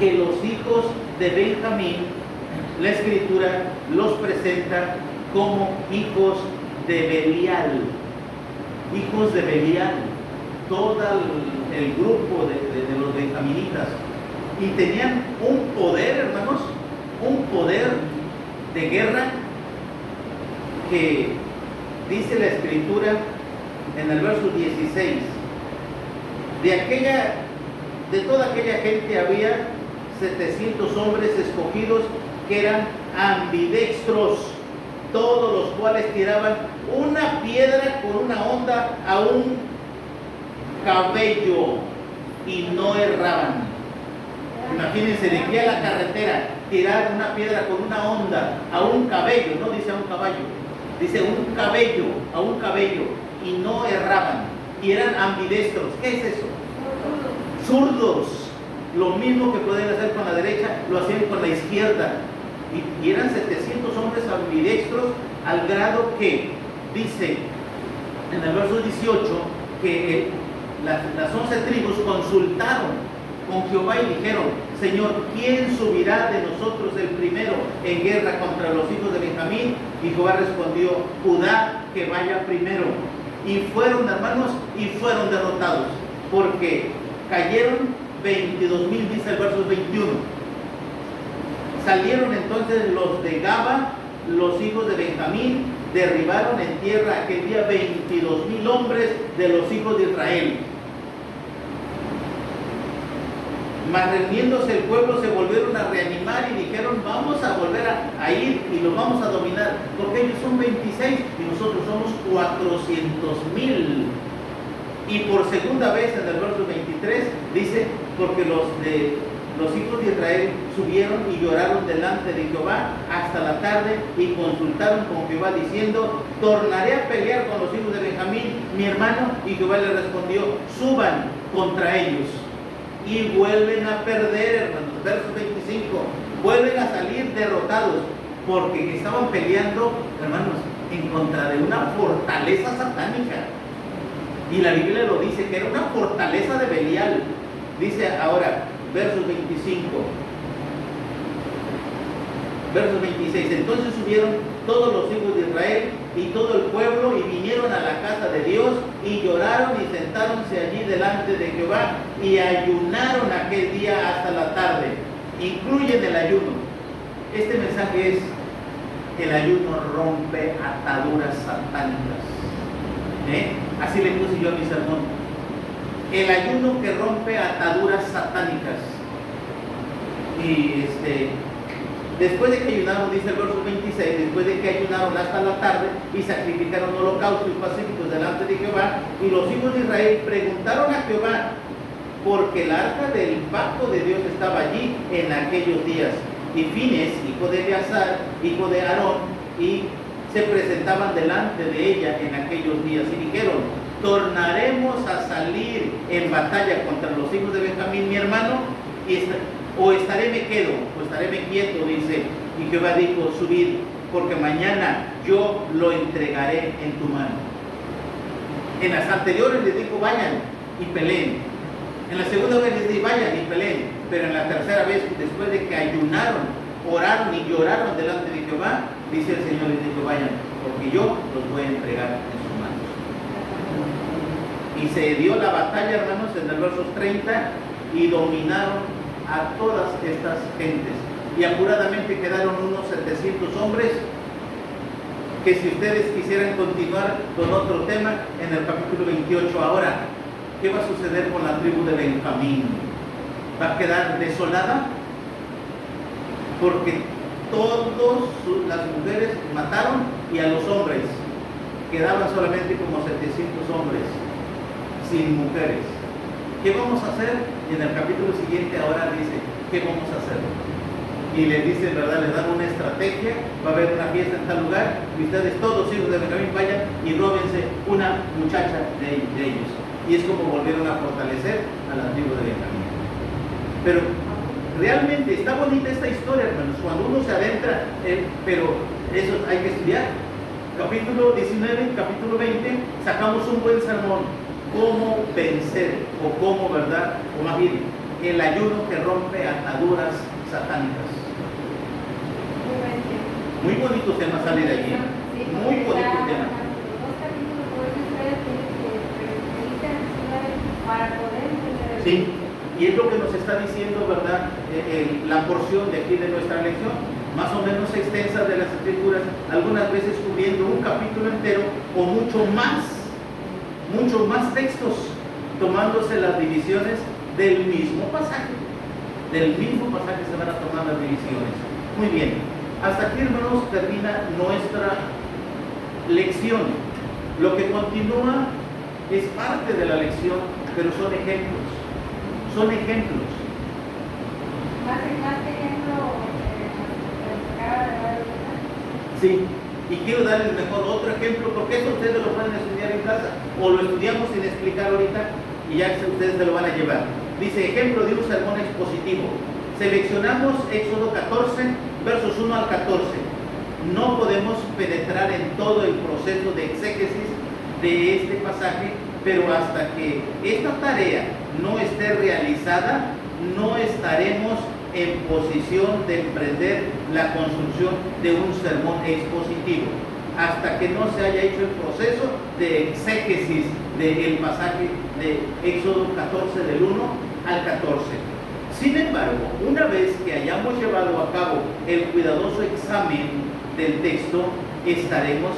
Que los hijos de Benjamín, la Escritura los presenta como hijos de Belial. Hijos de Belial. Todo el grupo de los benjaminitas. Y tenían un poder, hermanos, un poder de guerra, que dice la Escritura en el verso 16: de toda aquella gente había 700 hombres escogidos que eran ambidextros, todos los cuales tiraban una piedra con una honda a un cabello y no erraban. Imagínense, de aquí a la carretera, tirar una piedra con una honda a un cabello, no dice a un caballo, dice un cabello, a un cabello, y no erraban, y eran ambidestros. ¿Qué es eso? Zurdos. Lo mismo que podían hacer con la derecha, lo hacían con la izquierda. Y eran 700 hombres ambidextros, al grado que dice en el verso 18 que las 11 tribus consultaron con Jehová y dijeron: Señor, ¿quién subirá de nosotros el primero en guerra contra los hijos de Benjamín? Y Jehová respondió: Judá, que vaya primero. Y fueron, hermanos, y fueron derrotados, porque cayeron 22,000, dice el verso 21. Salieron entonces los de Gaba, los hijos de Benjamín, derribaron en tierra aquel día 22,000 hombres de los hijos de Israel. Mas reuniéndose el pueblo, se volvieron a reanimar y dijeron: vamos a volver a ir y los vamos a dominar, porque ellos son 26 y nosotros somos 400,000. Y por segunda vez en el verso 23 dice: porque los hijos de Israel subieron y lloraron delante de Jehová hasta la tarde y consultaron con Jehová diciendo: tornaré a pelear con los hijos de Benjamín, mi hermano. Y Jehová le respondió: suban contra ellos. Y vuelven a perder, hermanos. Verso 25, vuelven a salir derrotados, porque estaban peleando, hermanos, en contra de una fortaleza satánica. Y la Biblia lo dice, que era una fortaleza de Belial. Dice ahora, versos 25, versos 26, entonces subieron todos los hijos de Israel y todo el pueblo y vinieron a la casa de Dios y lloraron y sentáronse allí delante de Jehová y ayunaron aquel día hasta la tarde. Incluyen el ayuno. Este mensaje es: el ayuno rompe ataduras satánicas. Así le puse yo a mi sermón: el ayuno que rompe ataduras satánicas. Y después de que ayunaron, dice el verso 26, después de que ayunaron hasta la tarde y sacrificaron holocaustos pacíficos delante de Jehová, y los hijos de Israel preguntaron a Jehová, porque el arca del pacto de Dios estaba allí en aquellos días. Y Fines, hijo de Eleazar, hijo de Aarón, y se presentaban delante de ella en aquellos días y dijeron: tornaremos a salir en batalla contra los hijos de Benjamín, mi hermano, o estaré me quedo, o estaré me quieto, dice. Y Jehová dijo: subid, porque mañana yo lo entregaré en tu mano. En las anteriores les dijo: vayan y peleen. En la segunda vez les dijo: vayan y peleen. Pero en la tercera vez, después de que ayunaron, oraron y lloraron delante de Jehová, dice el Señor, les dijo: vayan, porque yo los voy a entregar en sus manos. Y se dio la batalla, hermanos, en el verso 30, y dominaron a todas estas gentes. Y apuradamente quedaron unos 700 hombres, que si ustedes quisieran continuar con otro tema, en el capítulo 28. Ahora, ¿qué va a suceder con la tribu de Benjamín? ¿Va a quedar desolada? Porque todas las mujeres mataron y a los hombres. Quedaban solamente como 700 hombres, sin mujeres. ¿Qué vamos a hacer? Y en el capítulo siguiente ahora dice: ¿qué vamos a hacer? Y les dicen, ¿verdad? Les dan una estrategia: va a haber una fiesta en tal lugar, y ustedes todos hijos de Benjamín vayan y róbense una muchacha de ellos. Y es como volvieron a fortalecer a la tribu de Benjamín. Pero realmente está bonita esta historia, hermanos, cuando uno se adentra, pero eso hay que estudiar. Capítulo 19, capítulo 20, sacamos un buen sermón: cómo vencer, o cómo, ¿verdad? O más bien, el ayuno que rompe ataduras satánicas. Muy bonito tema sale de allí. Muy bonito tema. Sí, y es lo que nos está diciendo, ¿verdad? La porción de aquí de nuestra lección, más o menos extensa de las Escrituras, algunas veces cubriendo un capítulo entero o muchos más textos, tomándose las divisiones del mismo pasaje. Del mismo pasaje se van a tomar las divisiones. Muy bien, hasta aquí, hermanos, termina nuestra lección. Lo que continúa es parte de la lección, pero son ejemplos. Son ejemplos. Más ejemplo, Sí, y quiero darles mejor otro ejemplo, porque eso ustedes lo pueden estudiar en casa, o lo estudiamos sin explicar ahorita, y ya ustedes se lo van a llevar. Dice, ejemplo de un sermón expositivo. Seleccionamos Éxodo 14, versos 1 al 14. No podemos penetrar en todo el proceso de exégesis de este pasaje, pero hasta que esta tarea no esté realizada, no estaremos en posición de emprender la construcción de un sermón expositivo, hasta que no se haya hecho el proceso de exégesis del pasaje de Éxodo 14, del 1 al 14. Sin embargo, una vez que hayamos llevado a cabo el cuidadoso examen del texto, estaremos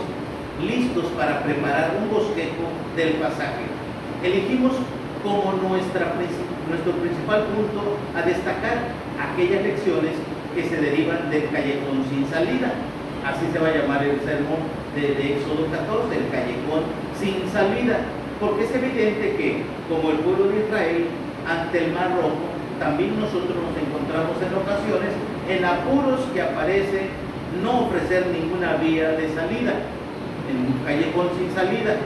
listos para preparar un bosquejo del pasaje. Elegimos como nuestro principal punto a destacar aquellas lecciones que se derivan del callejón sin salida. Así se va a llamar el sermón de Éxodo 14, el callejón sin salida, porque es evidente que, como el pueblo de Israel ante el Mar Rojo, también nosotros nos encontramos en ocasiones en apuros que aparece no ofrecer ninguna vía de salida, en un callejón sin salida.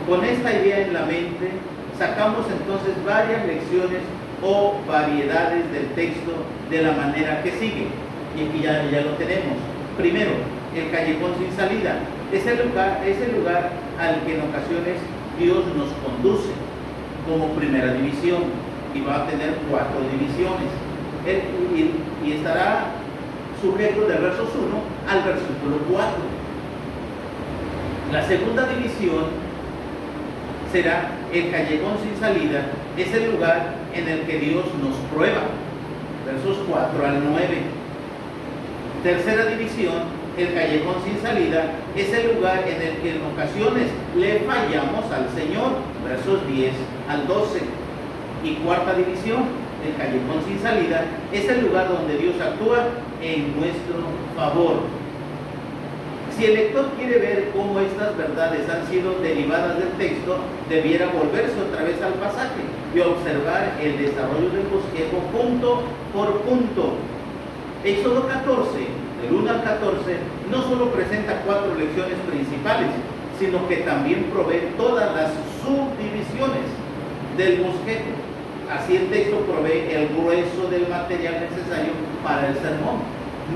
Con esta idea en la mente, sacamos entonces varias lecciones o variedades del texto de la manera que sigue. Y aquí ya lo tenemos. Primero, el callejón sin salida. Es el lugar al que en ocasiones Dios nos conduce como primera división, y va a tener 4 divisiones. Y estará sujeto del versos 1 al versículo 4. La segunda división será el callejón sin salida. Es el lugar en el que Dios nos prueba, versos 4 al 9. Tercera división, el callejón sin salida, es el lugar en el que en ocasiones le fallamos al Señor, versos 10 al 12. Y cuarta división, el callejón sin salida, es el lugar donde Dios actúa en nuestro favor. Si el lector quiere ver cómo estas verdades han sido derivadas del texto, debiera volverse otra vez al pasaje y observar el desarrollo del bosquejo punto por punto. Éxodo 14, del 1 al 14, no solo presenta 4 lecciones principales, sino que también provee todas las subdivisiones del bosquejo. Así el texto provee el grueso del material necesario para el sermón.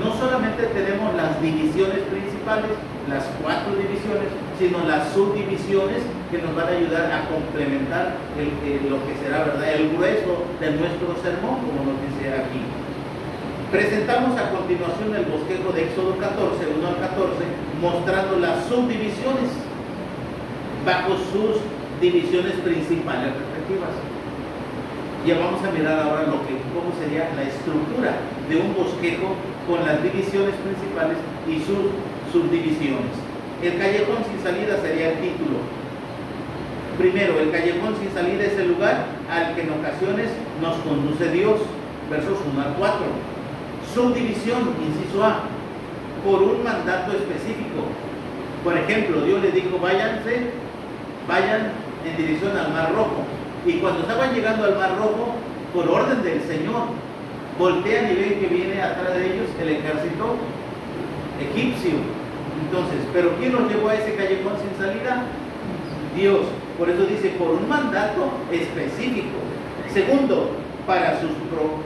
No solamente tenemos las divisiones principales, las 4 divisiones, sino las subdivisiones que nos van a ayudar a complementar lo que será, ¿verdad?, el grueso de nuestro sermón, como nos dice aquí. Presentamos a continuación el bosquejo de Éxodo 14, 1 al 14, mostrando las subdivisiones bajo sus divisiones principales respectivas. Ya vamos a mirar ahora cómo sería la estructura de un bosquejo con las divisiones principales y sus subdivisiones. El callejón sin salida sería el título. Primero, el callejón sin salida es el lugar al que en ocasiones nos conduce Dios, versos 1 al 4. Subdivisión, inciso A, por un mandato específico. Por ejemplo, Dios les dijo, vayan en dirección al Mar Rojo. Y cuando estaban llegando al Mar Rojo, por orden del Señor, voltean y ven que viene atrás de ellos el ejército egipcio. Entonces, ¿pero quién los llevó a ese callejón sin salida? Dios. Por eso dice, por un mandato específico. Segundo, para sus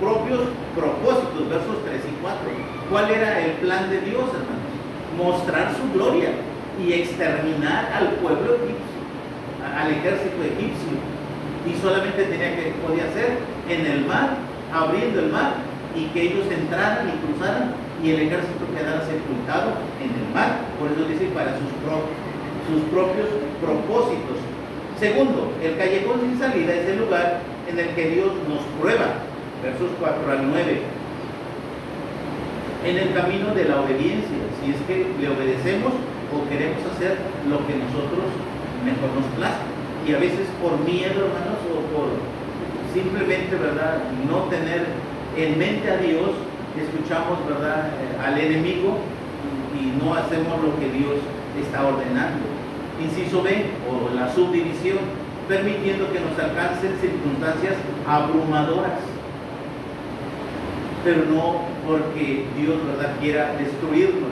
propios propósitos, versos 3 y 4. ¿Cuál era el plan de Dios, hermanos? Mostrar su gloria y exterminar al pueblo egipcio, al ejército egipcio. Y solamente podía hacer en el mar, abriendo el mar, y que ellos entraran y cruzaran, y el ejército quedara sepultado en el mar. Por eso dice, para sus propios propósitos. Segundo, el callejón sin salida es el lugar en el que Dios nos prueba, versos 4 al 9. En el camino de la obediencia, si es que le obedecemos o queremos hacer lo que nosotros mejor nos plazca. Y a veces por miedo, hermanos, o por simplemente, ¿verdad?, no tener en mente a Dios, escuchamos, ¿verdad?, al enemigo y no hacemos lo que Dios está ordenando. Inciso B, o la subdivisión, permitiendo que nos alcancen circunstancias abrumadoras, pero no porque Dios, ¿verdad?, quiera destruirnos.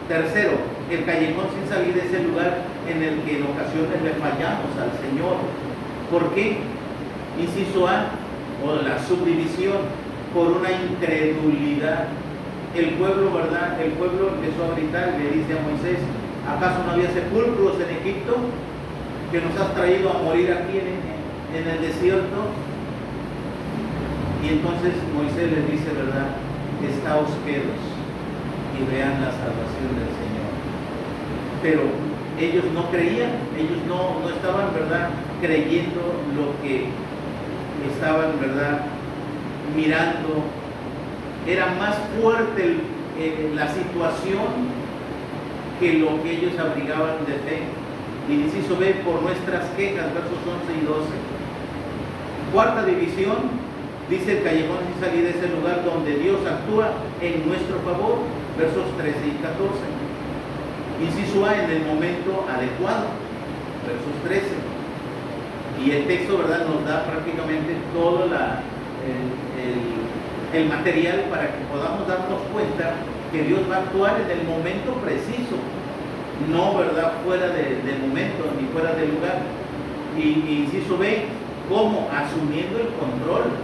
Tercero, el callejón sin salida es el lugar en el que en ocasiones le fallamos al Señor. ¿Por qué? Inciso A, o la subdivisión por una incredulidad. El pueblo, ¿verdad? El pueblo empezó a gritar y le dice a Moisés: ¿acaso no había sepulcros en Egipto que nos has traído a morir aquí en el desierto? Y entonces Moisés les dice, ¿verdad? Estáos quedos y vean la salvación del Señor. Pero ellos no creían, ellos no estaban, ¿verdad?, creyendo lo que estaban, ¿verdad?, mirando. Era más fuerte la situación que lo que ellos abrigaban de fe. Y inciso B, por nuestras quejas, versos 11 y 12. Cuarta división, dice: el callejón sin salida es el lugar donde Dios actúa en nuestro favor, versos 13 y 14. Inciso A, en el momento adecuado, versos 13. Y el texto, ¿verdad?, nos da prácticamente todo el material para que podamos darnos cuenta que Dios va a actuar en el momento preciso, no, ¿verdad?, fuera de momento ni fuera de lugar. Y inciso B, ¿cómo? Asumiendo el control.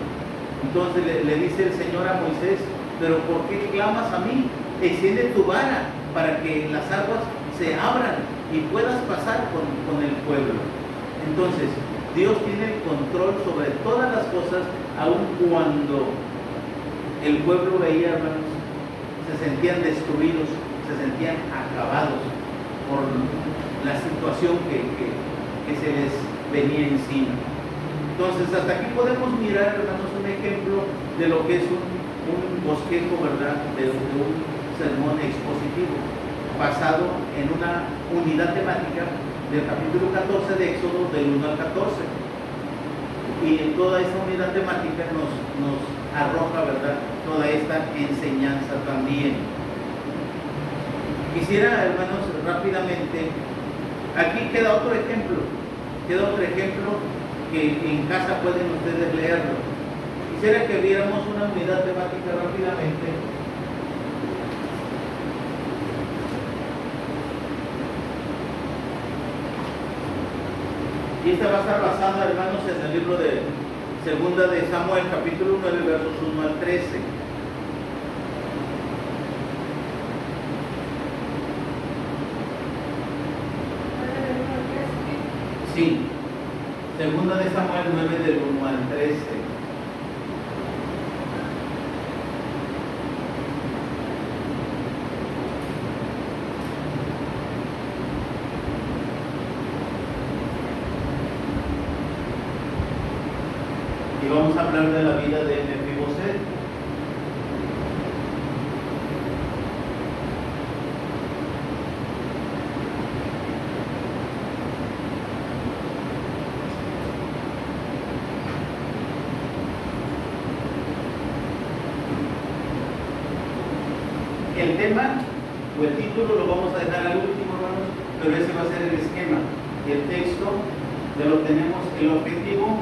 Entonces le dice el Señor a Moisés: ¿pero por qué clamas a mí? Extiende tu vara para que las aguas se abran y puedas pasar con el pueblo. Entonces, Dios tiene el control sobre todas las cosas, aun cuando el pueblo veía, hermanos, se sentían destruidos, se sentían acabados por la situación que se les venía encima. Entonces, hasta aquí podemos mirar, hermanos, un ejemplo de lo que es un bosquejo, ¿verdad?, de un sermón expositivo, basado en una unidad temática del capítulo 14 de Éxodo, del 1 al 14. Y en toda esta unidad temática nos arroja, ¿verdad?, toda esta enseñanza también. Quisiera, hermanos, rápidamente, aquí queda otro ejemplo que en casa pueden ustedes leerlo. Quisiera que viéramos una unidad temática rápidamente. Y esta va a estar basada, hermanos, en el libro de Segunda de Samuel, capítulo 9, versos 1 al 13. Sí, Segunda de Samuel 9, del 1 al 13. Y vamos a hablar de la vida de Mefiboset. El tema o el título lo vamos a dejar al último, hermanos, pero ese va a ser el esquema. Y el texto ya lo tenemos. El objetivo,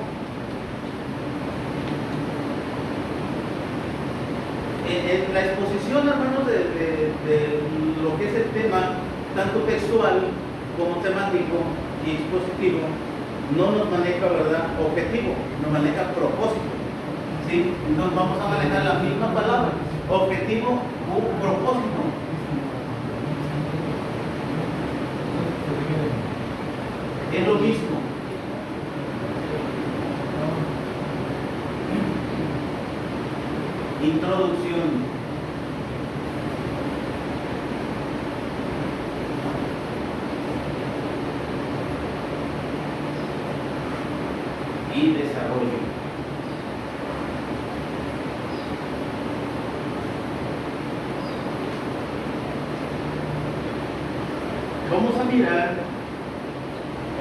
en la exposición, hermanos, de lo que es el tema, tanto textual como temático y expositivo, no nos maneja, ¿verdad?, objetivo, nos maneja propósito. ¿Sí? Entonces vamos a manejar la misma palabra, objetivo u propósito. Es lo mismo. Introducción. Y desarrollo. Vamos a mirar,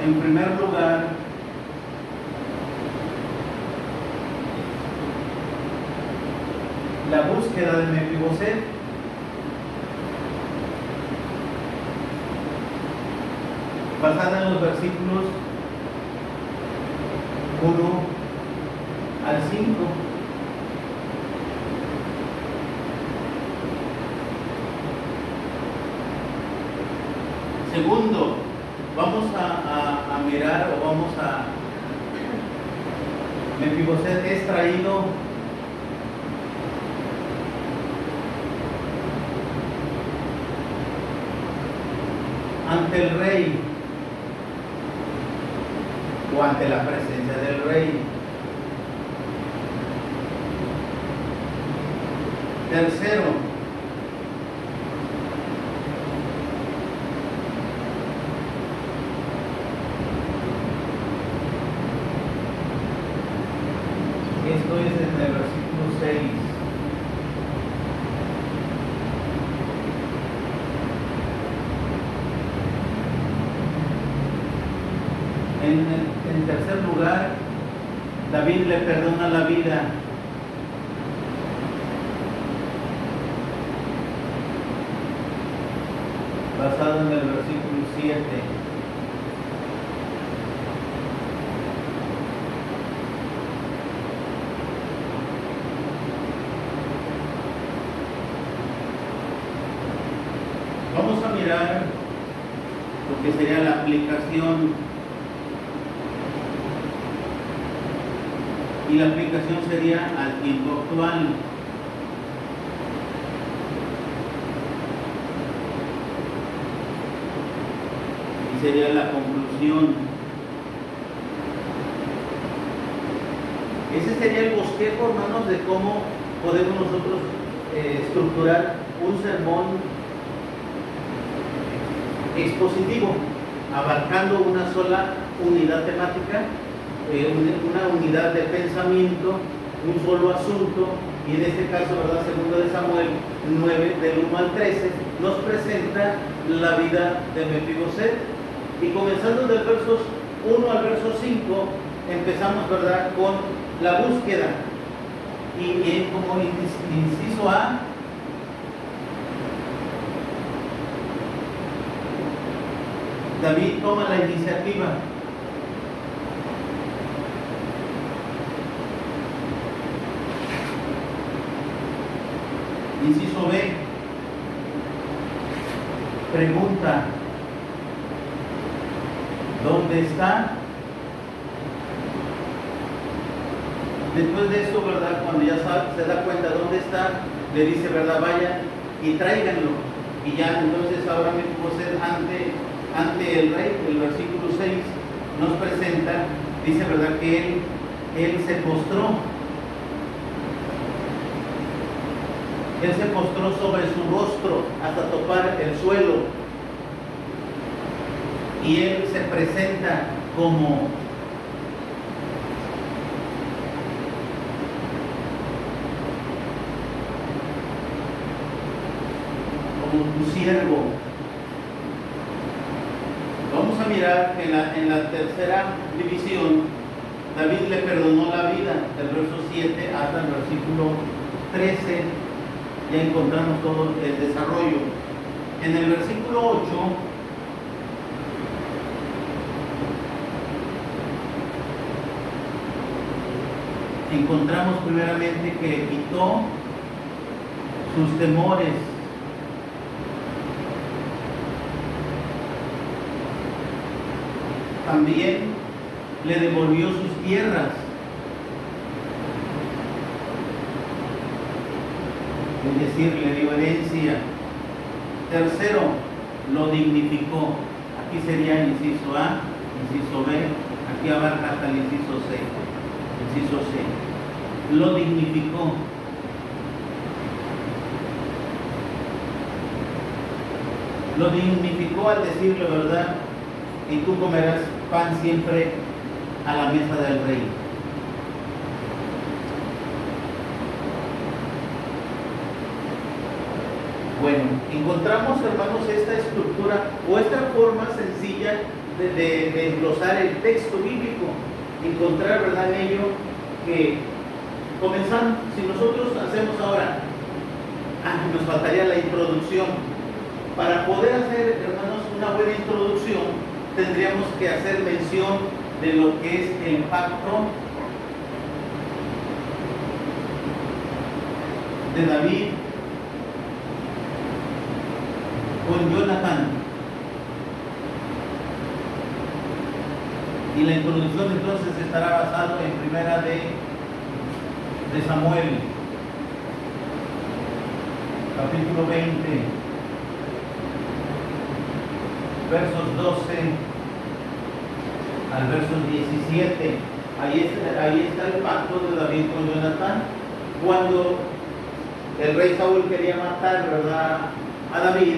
en primer lugar, la búsqueda de Mefiboset. Basada en los versículos 1 al 5. Segundo, vamos a mirar o vamos a Mefiboset es traído ante el rey o ante la presencia del rey. Tercero, esto es en el versículo 6. En tercer lugar, David le perdona la vida basado en el versículo 7. Vamos a mirar lo que sería la aplicación. Y la aplicación sería al tiempo actual. Y sería la conclusión. Ese sería el bosquejo, hermanos, de cómo podemos nosotros estructurar un sermón expositivo, abarcando una sola unidad temática, una unidad de pensamiento, un solo asunto, y en este caso, ¿verdad? Segundo de Samuel 9, del 1 al 13, nos presenta la vida de Mefiboset. Y comenzando del versos 1 al verso 5, empezamos, ¿verdad?, con la búsqueda. Y como inciso A, David toma la iniciativa. Inciso B, pregunta, ¿dónde está? Después de eso, ¿verdad? Cuando ya se da cuenta dónde está, le dice, ¿verdad? Vayan y tráiganlo. Y ya entonces ahora Mefiboset ante el rey, el versículo 6 nos presenta, dice, ¿verdad? Que él se postró. Él se postró sobre su rostro hasta topar el suelo. Y él se presenta como tu siervo. Vamos a mirar que en la tercera división, David le perdonó la vida, del verso 7 hasta el versículo 13. Ya encontramos todo el desarrollo. En el versículo 8 encontramos primeramente que quitó sus temores. También le devolvió sus tierras. Es decir, le dio herencia. Tercero, lo dignificó. Aquí sería el inciso A, inciso B, aquí abarca hasta el inciso C. Inciso C. Lo dignificó. Lo dignificó al decirle, ¿verdad? Y tú comerás pan siempre a la mesa del rey. Bueno, encontramos, hermanos, esta estructura o esta forma sencilla de desglosar el texto bíblico. Encontrar, ¿verdad?, en ello que comenzando, si nosotros hacemos ahora, nos faltaría la introducción. Para poder hacer, hermanos, una buena introducción, tendríamos que hacer mención de lo que es el pacto de David con Jonatán. Y la introducción entonces estará basado en primera de Samuel, capítulo 20, versos 12 al verso 17. Ahí está el pacto de David con Jonatán. Cuando el rey Saúl quería matar, ¿verdad?, a David,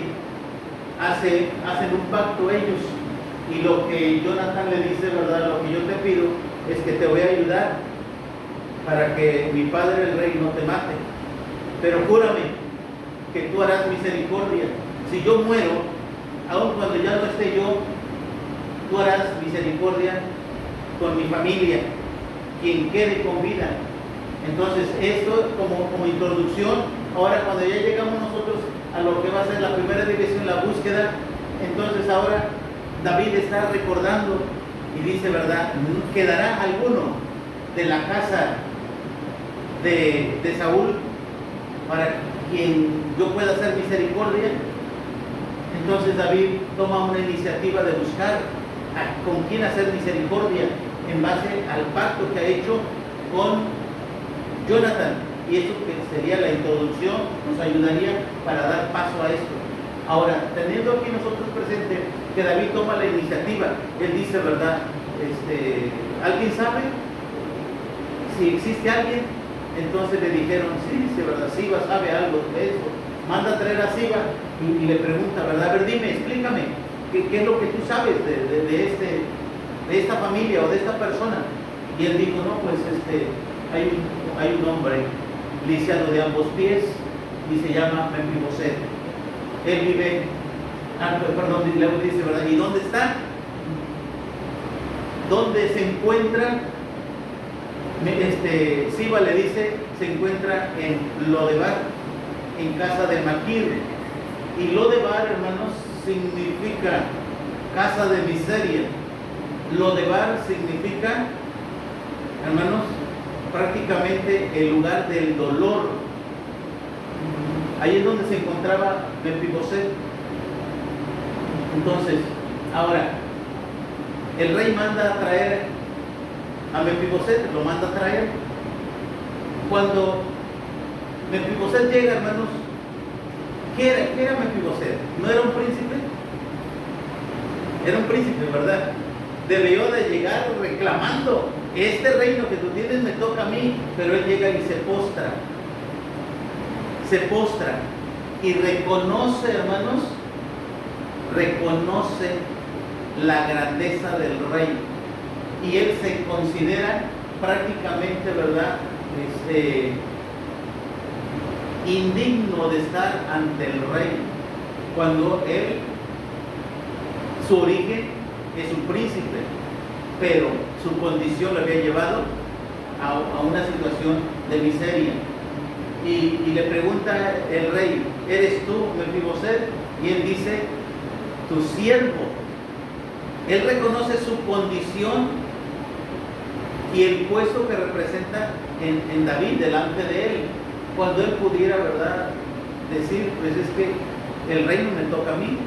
hacen un pacto ellos. Y lo que Jonatán le dice, ¿verdad?, lo que yo te pido es que te voy a ayudar para que mi padre el rey no te mate. Pero júrame que tú harás misericordia. Si yo muero, aun cuando ya no esté yo, tú harás misericordia con mi familia, quien quede con vida. Entonces, esto como introducción. Ahora, cuando ya llegamos nosotros a lo que va a ser la primera división, la búsqueda, entonces ahora David está recordando y dice, ¿verdad?, ¿quedará alguno de la casa de Saúl para quien yo pueda hacer misericordia? Entonces David toma una iniciativa de buscar con quién hacer misericordia en base al pacto que ha hecho con Jonatán. Y eso que sería la introducción, nos ayudaría para dar paso a esto. Ahora, teniendo aquí nosotros presente que David toma la iniciativa, él dice, ¿verdad?, ¿alguien sabe si existe alguien? Entonces le dijeron, sí, dice, ¿verdad?, Siba sabe algo de eso. Manda a traer a Siba y le pregunta, ¿verdad?, a ver, dime, explícame, ¿qué es lo que tú sabes de esta familia o de esta persona? Y él dijo, no, pues hay un hombre lisiado de ambos pies y se llama Mefiboset. Él vive, luego dice, ¿verdad?, ¿y dónde está? ¿Dónde se encuentra? Siba le dice, se encuentra en Lodebar, en casa de Maquir. Y Lodebar, hermanos, significa casa de miseria. Lodebar significa, hermanos, prácticamente el lugar del dolor. Ahí es donde se encontraba Mefiboset. Entonces, ahora, el rey manda a traer a Mefiboset, lo manda a traer. Cuando Mefiboset llega, hermanos, ¿qué era Mefiboset? ¿No era un príncipe? Era un príncipe, ¿verdad? Debió de llegar reclamando, este reino que tú tienes me toca a mí, pero él llega y se postra y reconoce, hermanos, reconoce la grandeza del rey, y él se considera prácticamente, ¿verdad?, indigno de estar ante el rey, cuando él, su origen es un príncipe, pero su condición le había llevado a una situación de miseria. Y le pregunta el rey, ¿eres tú, Mefiboset? Y él dice, tu siervo. Él reconoce su condición y el puesto que representa en David delante de él. Cuando él pudiera, ¿verdad?, decir, pues es que el reino me toca a mí,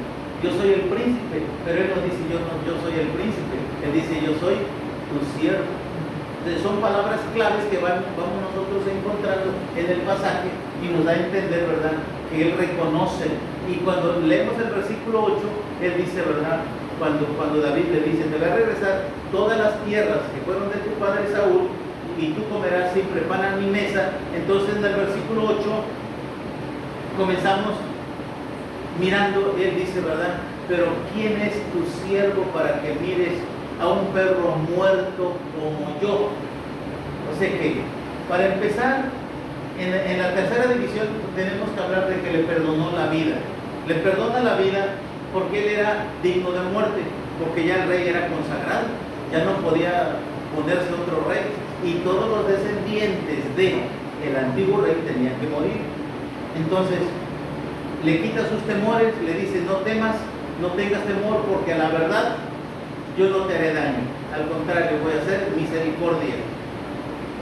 yo soy el príncipe, pero él no dice yo soy el príncipe, él dice yo soy tu siervo. Entonces, son palabras claves que vamos nosotros encontrando en el pasaje y nos da a entender, ¿verdad?, que él reconoce. Y cuando leemos el versículo 8, él dice, ¿verdad?, cuando David le dice, te voy a regresar todas las tierras que fueron de tu padre Saúl, y tú comerás siempre pan a mi mesa. Entonces en el versículo 8 comenzamos mirando, él dice, ¿verdad?, pero ¿quién es tu siervo para que mires a un perro muerto como yo? O sea que, para empezar, en la tercera división tenemos que hablar de que le perdonó la vida. Le perdona la vida porque él era digno de muerte, porque ya el rey era consagrado, ya no podía ponerse otro rey, y todos los descendientes del antiguo rey tenían que morir. Entonces le quita sus temores, le dice, no temas, no tengas temor, porque a la verdad yo no te haré daño, al contrario, voy a hacer misericordia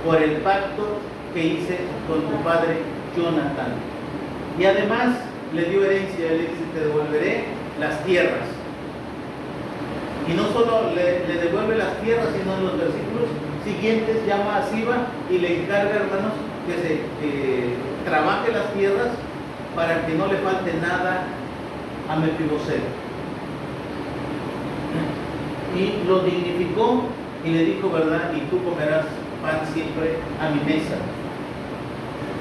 por el pacto que hice con tu padre Jonatán. Y además le dio herencia, le dice, te devolveré las tierras. Y no solo le devuelve las tierras, sino en los versículos siguientes llama a Siba y le encarga, hermanos, que trabaje las tierras para que no le falte nada a Mefiboset. Y lo dignificó y le dijo, ¿verdad? Y tú comerás pan siempre a mi mesa.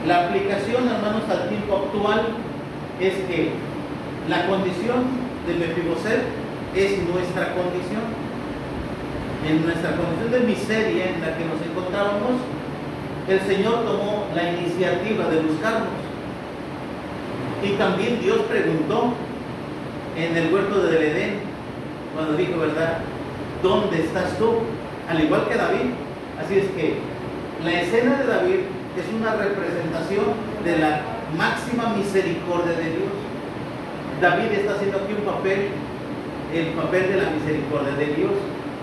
La aplicación, hermanos, al tiempo actual es que la condición de Mefiboset es nuestra condición. En nuestra condición de miseria en la que nos encontrábamos, el Señor tomó la iniciativa de buscarnos. Y también Dios preguntó en el huerto del Edén, cuando dijo, ¿verdad? ¿Dónde estás tú? Al igual que David. Así es que la escena de David es una representación de la máxima misericordia de Dios. David está haciendo aquí un papel, el papel de la misericordia de Dios,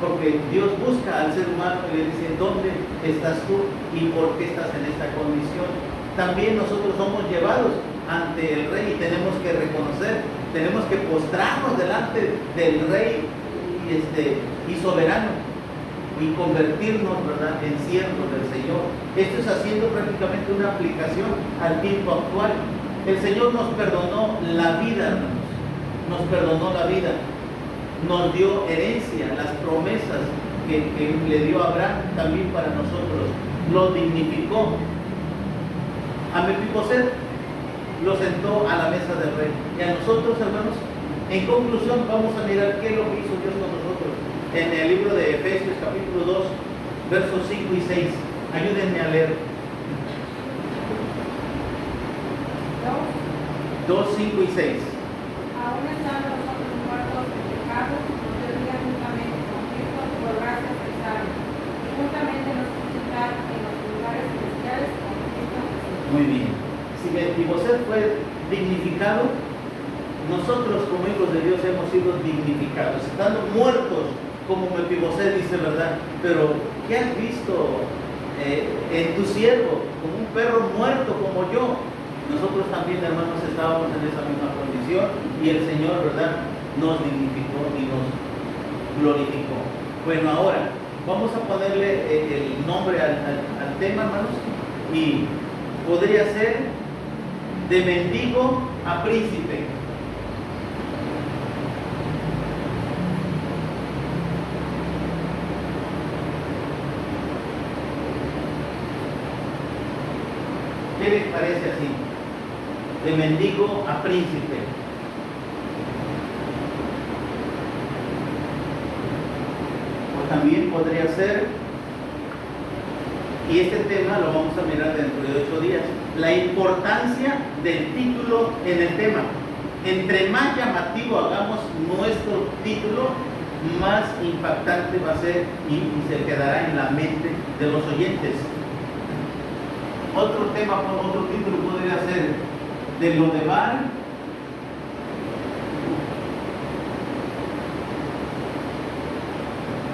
porque Dios busca al ser humano y le dice, ¿dónde estás tú y por qué estás en esta condición? También nosotros somos llevados ante el Rey y tenemos que reconocer, tenemos que postrarnos delante del Rey y soberano y convertirnos, ¿verdad?, en siervos del Señor. Esto es haciendo prácticamente una aplicación al tiempo actual. El Señor nos perdonó la vida, hermanos, nos perdonó la vida, nos dio herencia, las promesas que le dio a Abraham también para nosotros, lo dignificó. A Mefiboset lo sentó a la mesa del rey. Y a nosotros, hermanos, en conclusión, vamos a mirar qué es lo que hizo Dios con nosotros. En el libro de Efesios, capítulo 2, versos 5 y 6. Ayúdenme a leer. 2, 5 y 6. Aún estando nosotros muertos en pecados, nos dio vida juntamente con Cristo, por gracia pensaron, y juntamente nos suscitaron en los lugares celestiales con Cristo Jesús. Muy bien. Si Mefiboset fue dignificado, nosotros como hijos de Dios hemos sido dignificados, estando muertos como Mefiboset, dice, ¿verdad? Pero ¿qué has visto en tu siervo? Como un perro muerto como yo. Nosotros también, hermanos, estábamos en esa misma condición y el Señor, ¿verdad?, nos dignificó y nos glorificó. Bueno, ahora vamos a ponerle el nombre al tema, hermanos, y podría ser de mendigo a príncipe. ¿Qué les parece así? De mendigo a príncipe. O también podría ser, y este tema lo vamos a mirar dentro de 8 días, la importancia del título en el tema. Entre más llamativo hagamos nuestro título, más impactante va a ser y se quedará en la mente de los oyentes. Otro tema, otro título podría ser de Lodebar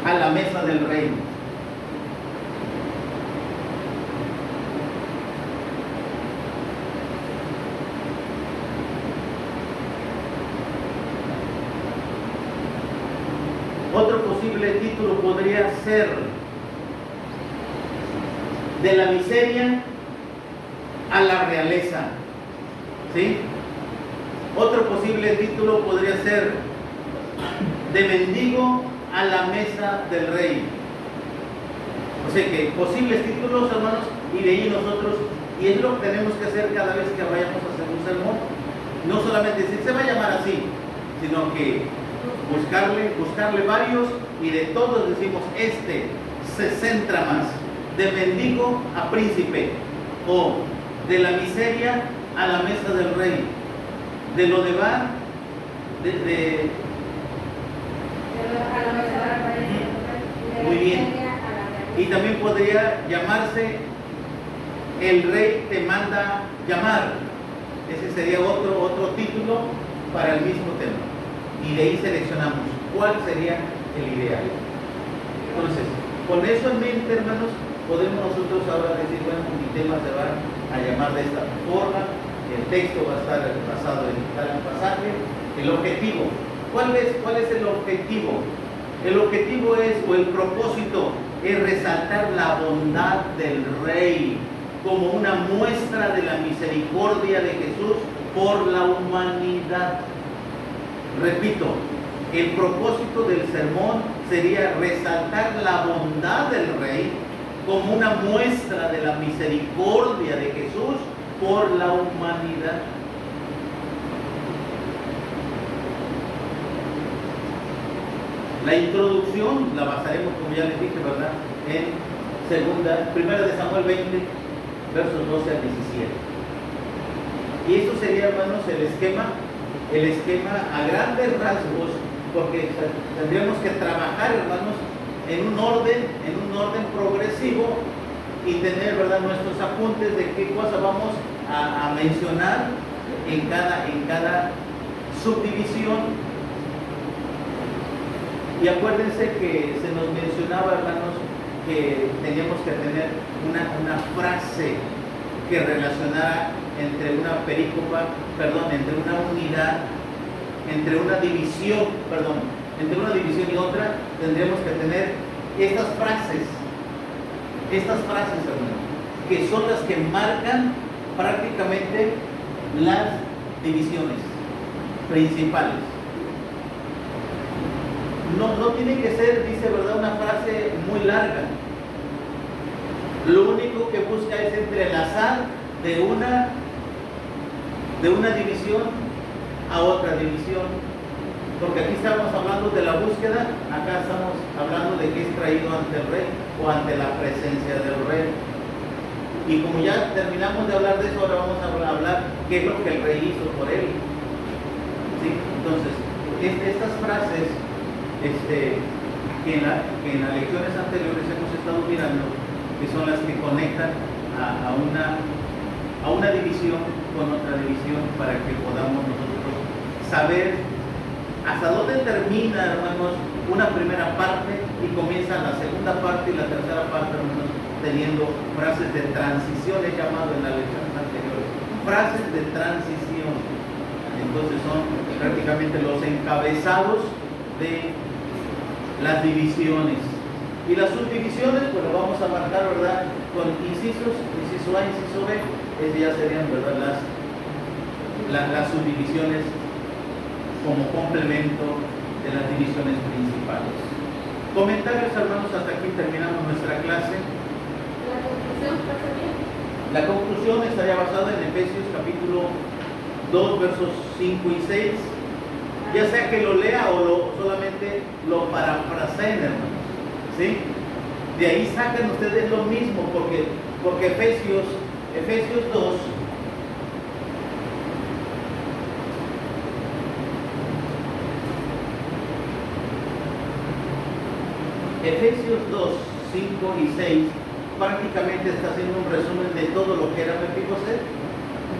a la mesa del rey. Otro posible título podría ser de la miseria a la realeza. ¿Sí? Otro posible título podría ser de mendigo a la mesa del rey. O sea que posibles títulos, hermanos, y de ahí nosotros, y es lo que tenemos que hacer cada vez que vayamos a hacer un sermón. No solamente decir, se va a llamar así, sino que buscarle varios, y de todos decimos, este se centra más, de mendigo a príncipe, o de la miseria a la mesa del rey, de Lodebar, A la mesa del rey. Muy bien. Y también podría llamarse El rey te manda llamar. Ese sería otro título para el mismo tema. Y de ahí seleccionamos cuál sería el ideal. Entonces, con eso en mente, hermanos, podemos nosotros ahora decir, bueno, mi tema se va a llamar de esta forma, el texto va a estar basado en tal pasaje. El objetivo, ¿cuál es el objetivo El objetivo es, o el propósito, es resaltar la bondad del Rey como una muestra de la misericordia de Jesús por la humanidad. Repito, el propósito del sermón sería resaltar la bondad del Rey como una muestra de la misericordia de Jesús por la humanidad. La introducción la basaremos, como ya les dije, ¿verdad?, en primera de Samuel 20, versos 12 al 17. Y eso sería, hermanos, el esquema a grandes rasgos, porque tendríamos que trabajar, hermanos, en un orden progresivo y tener, ¿verdad?, nuestros apuntes de qué cosa vamos a mencionar en cada subdivisión. Y acuérdense que se nos mencionaba, hermanos, que teníamos que tener una frase que relacionara entre una perícopa, entre una unidad, entre una división y otra. Tendríamos que tener estas frases, hermanos, que son las que marcan prácticamente las divisiones principales. No tiene que ser, dice, ¿verdad?, una frase muy larga. Lo único que busca es entrelazar de una división a otra división. Porque aquí estamos hablando de la búsqueda, acá estamos hablando de que es traído ante el Rey o ante la presencia del Rey. Y como ya terminamos de hablar de eso, ahora vamos a hablar qué es lo que el Rey hizo por él. ¿Sí? Entonces, estas frases que en las lecciones anteriores hemos estado mirando, que son las que conectan a una división con otra división, para que podamos nosotros saber hasta dónde termina, hermanos, una primera parte y comienza la segunda parte y la tercera parte, hermanos, teniendo frases de transición, he llamado en las lecciones anteriores, frases de transición. Entonces son prácticamente los encabezados de las divisiones. Y las subdivisiones, pues lo vamos a marcar, ¿verdad?, con incisos, inciso A, inciso B. Esas ya serían, ¿verdad?, las subdivisiones como complemento de las divisiones principales. Comentarios, hermanos, hasta aquí terminamos nuestra clase. La conclusión, ¿está bien? La conclusión estaría basada en Efesios capítulo 2, versos 5 y 6. Ya sea que lo lea o solamente lo parafraseen, hermanos, ¿sí? De ahí sacan ustedes lo mismo, porque Efesios 2, Efesios 2, 5 y 6 prácticamente está haciendo un resumen de todo lo que era Mefiboset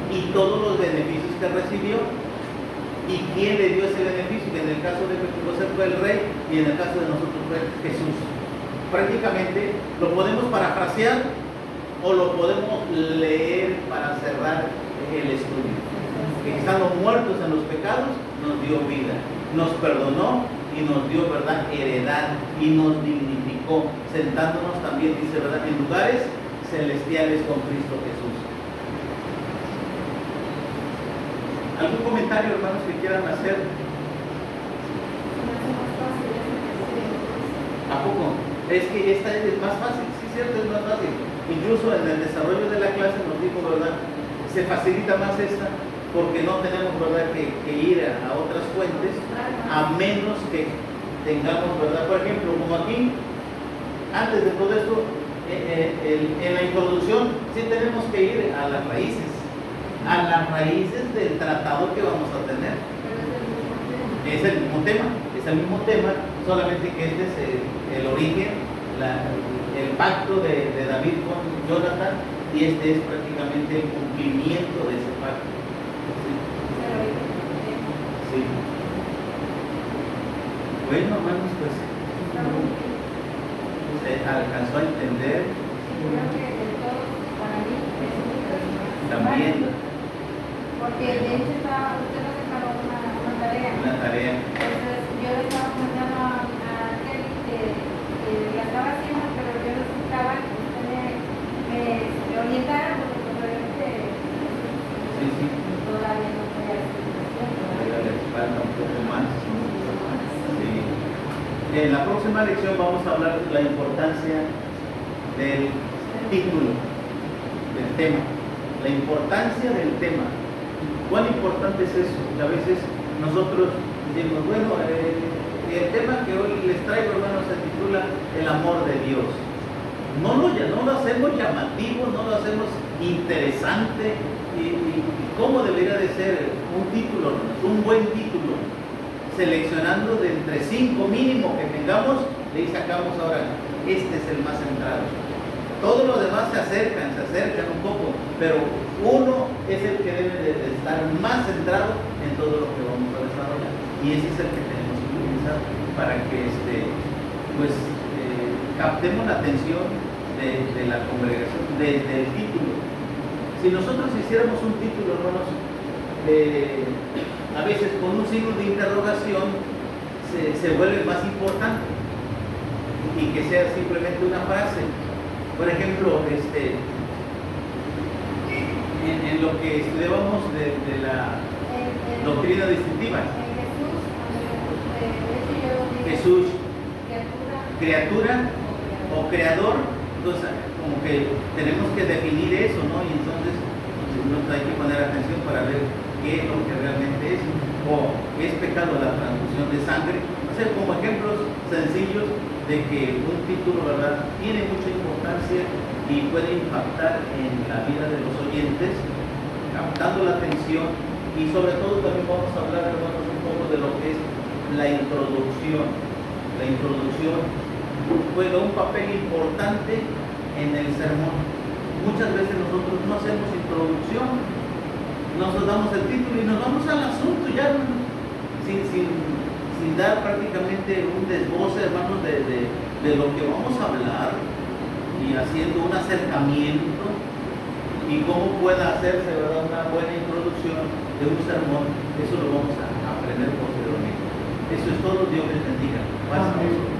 y todos los beneficios que recibió. ¿Y quién le dio ese beneficio? Que en el caso de Mefiboset fue el Rey y en el caso de nosotros fue Jesús. Prácticamente lo podemos parafrasear o lo podemos leer para cerrar el estudio. Que estando muertos en los pecados, nos dio vida, nos perdonó y nos dio, ¿verdad?, heredad y nos dignificó, sentándonos también, dice, ¿verdad?, en lugares celestiales con Cristo Jesús. ¿Algún comentario, hermanos, que quieran hacer? ¿A poco? Es que esta es más fácil, sí, cierto, es más fácil. Incluso en el desarrollo de la clase nos dijo, ¿verdad?, se facilita más esta, porque no tenemos, ¿verdad?, que ir a otras fuentes, a menos que tengamos, ¿verdad? Por ejemplo, como aquí, antes de todo esto, en la introducción, sí tenemos que ir a las raíces del tratado que vamos a tener. Es el mismo tema, solamente que este es el origen, el pacto de David con Jonathan, y este es prácticamente el cumplimiento de ese pacto. Sí. Bueno, hermanos, pues se alcanzó a entender también. Porque de hecho usted nos dejó una tarea. Una tarea. Entonces yo le estaba comentando a aquel En la próxima lección vamos a hablar de la importancia del título, del tema. La importancia del tema. ¿Cuán importante es eso? Que a veces nosotros decimos, bueno, el tema que hoy les traigo, hermanos, se titula El amor de Dios. No lo hacemos llamativo, no lo hacemos interesante. ¿Y cómo debería de ser un título, hermanos? Un buen título. Seleccionando de entre 5 mínimo que tengamos, de ahí sacamos ahora, este es el más centrado. Todos los demás se acercan un poco, pero uno es el que debe de estar más centrado en todo lo que vamos a desarrollar. Y ese es el que tenemos que utilizar para que captemos la atención de la congregación desde el título. Si nosotros hiciéramos un título, hermanos, a veces con un signo de interrogación se vuelve más importante y que sea simplemente una frase. Por ejemplo, en lo que estudiábamos de la doctrina distintiva, Jesús, criatura o creador, entonces como que tenemos que definir eso, ¿no? Y entonces hay que poner atención para ver qué es lo que realmente es, o es pecado la transfusión de sangre. O sea, como ejemplos sencillos de que un título, ¿verdad?, tiene mucha importancia y puede impactar en la vida de los oyentes, captando la atención. Y sobre todo también vamos a hablar, hermanos, un poco de lo que es la introducción. La introducción juega un papel importante en el sermón. Muchas veces nosotros no hacemos introducción, nos damos el título y nos vamos al asunto ya, sin dar prácticamente un desboce, hermanos, de lo que vamos a hablar, y haciendo un acercamiento y cómo pueda hacerse, ¿verdad?, una buena introducción de un sermón. Eso lo vamos a aprender posteriormente. Eso es todo. Dios les bendiga. Paz a vosotros.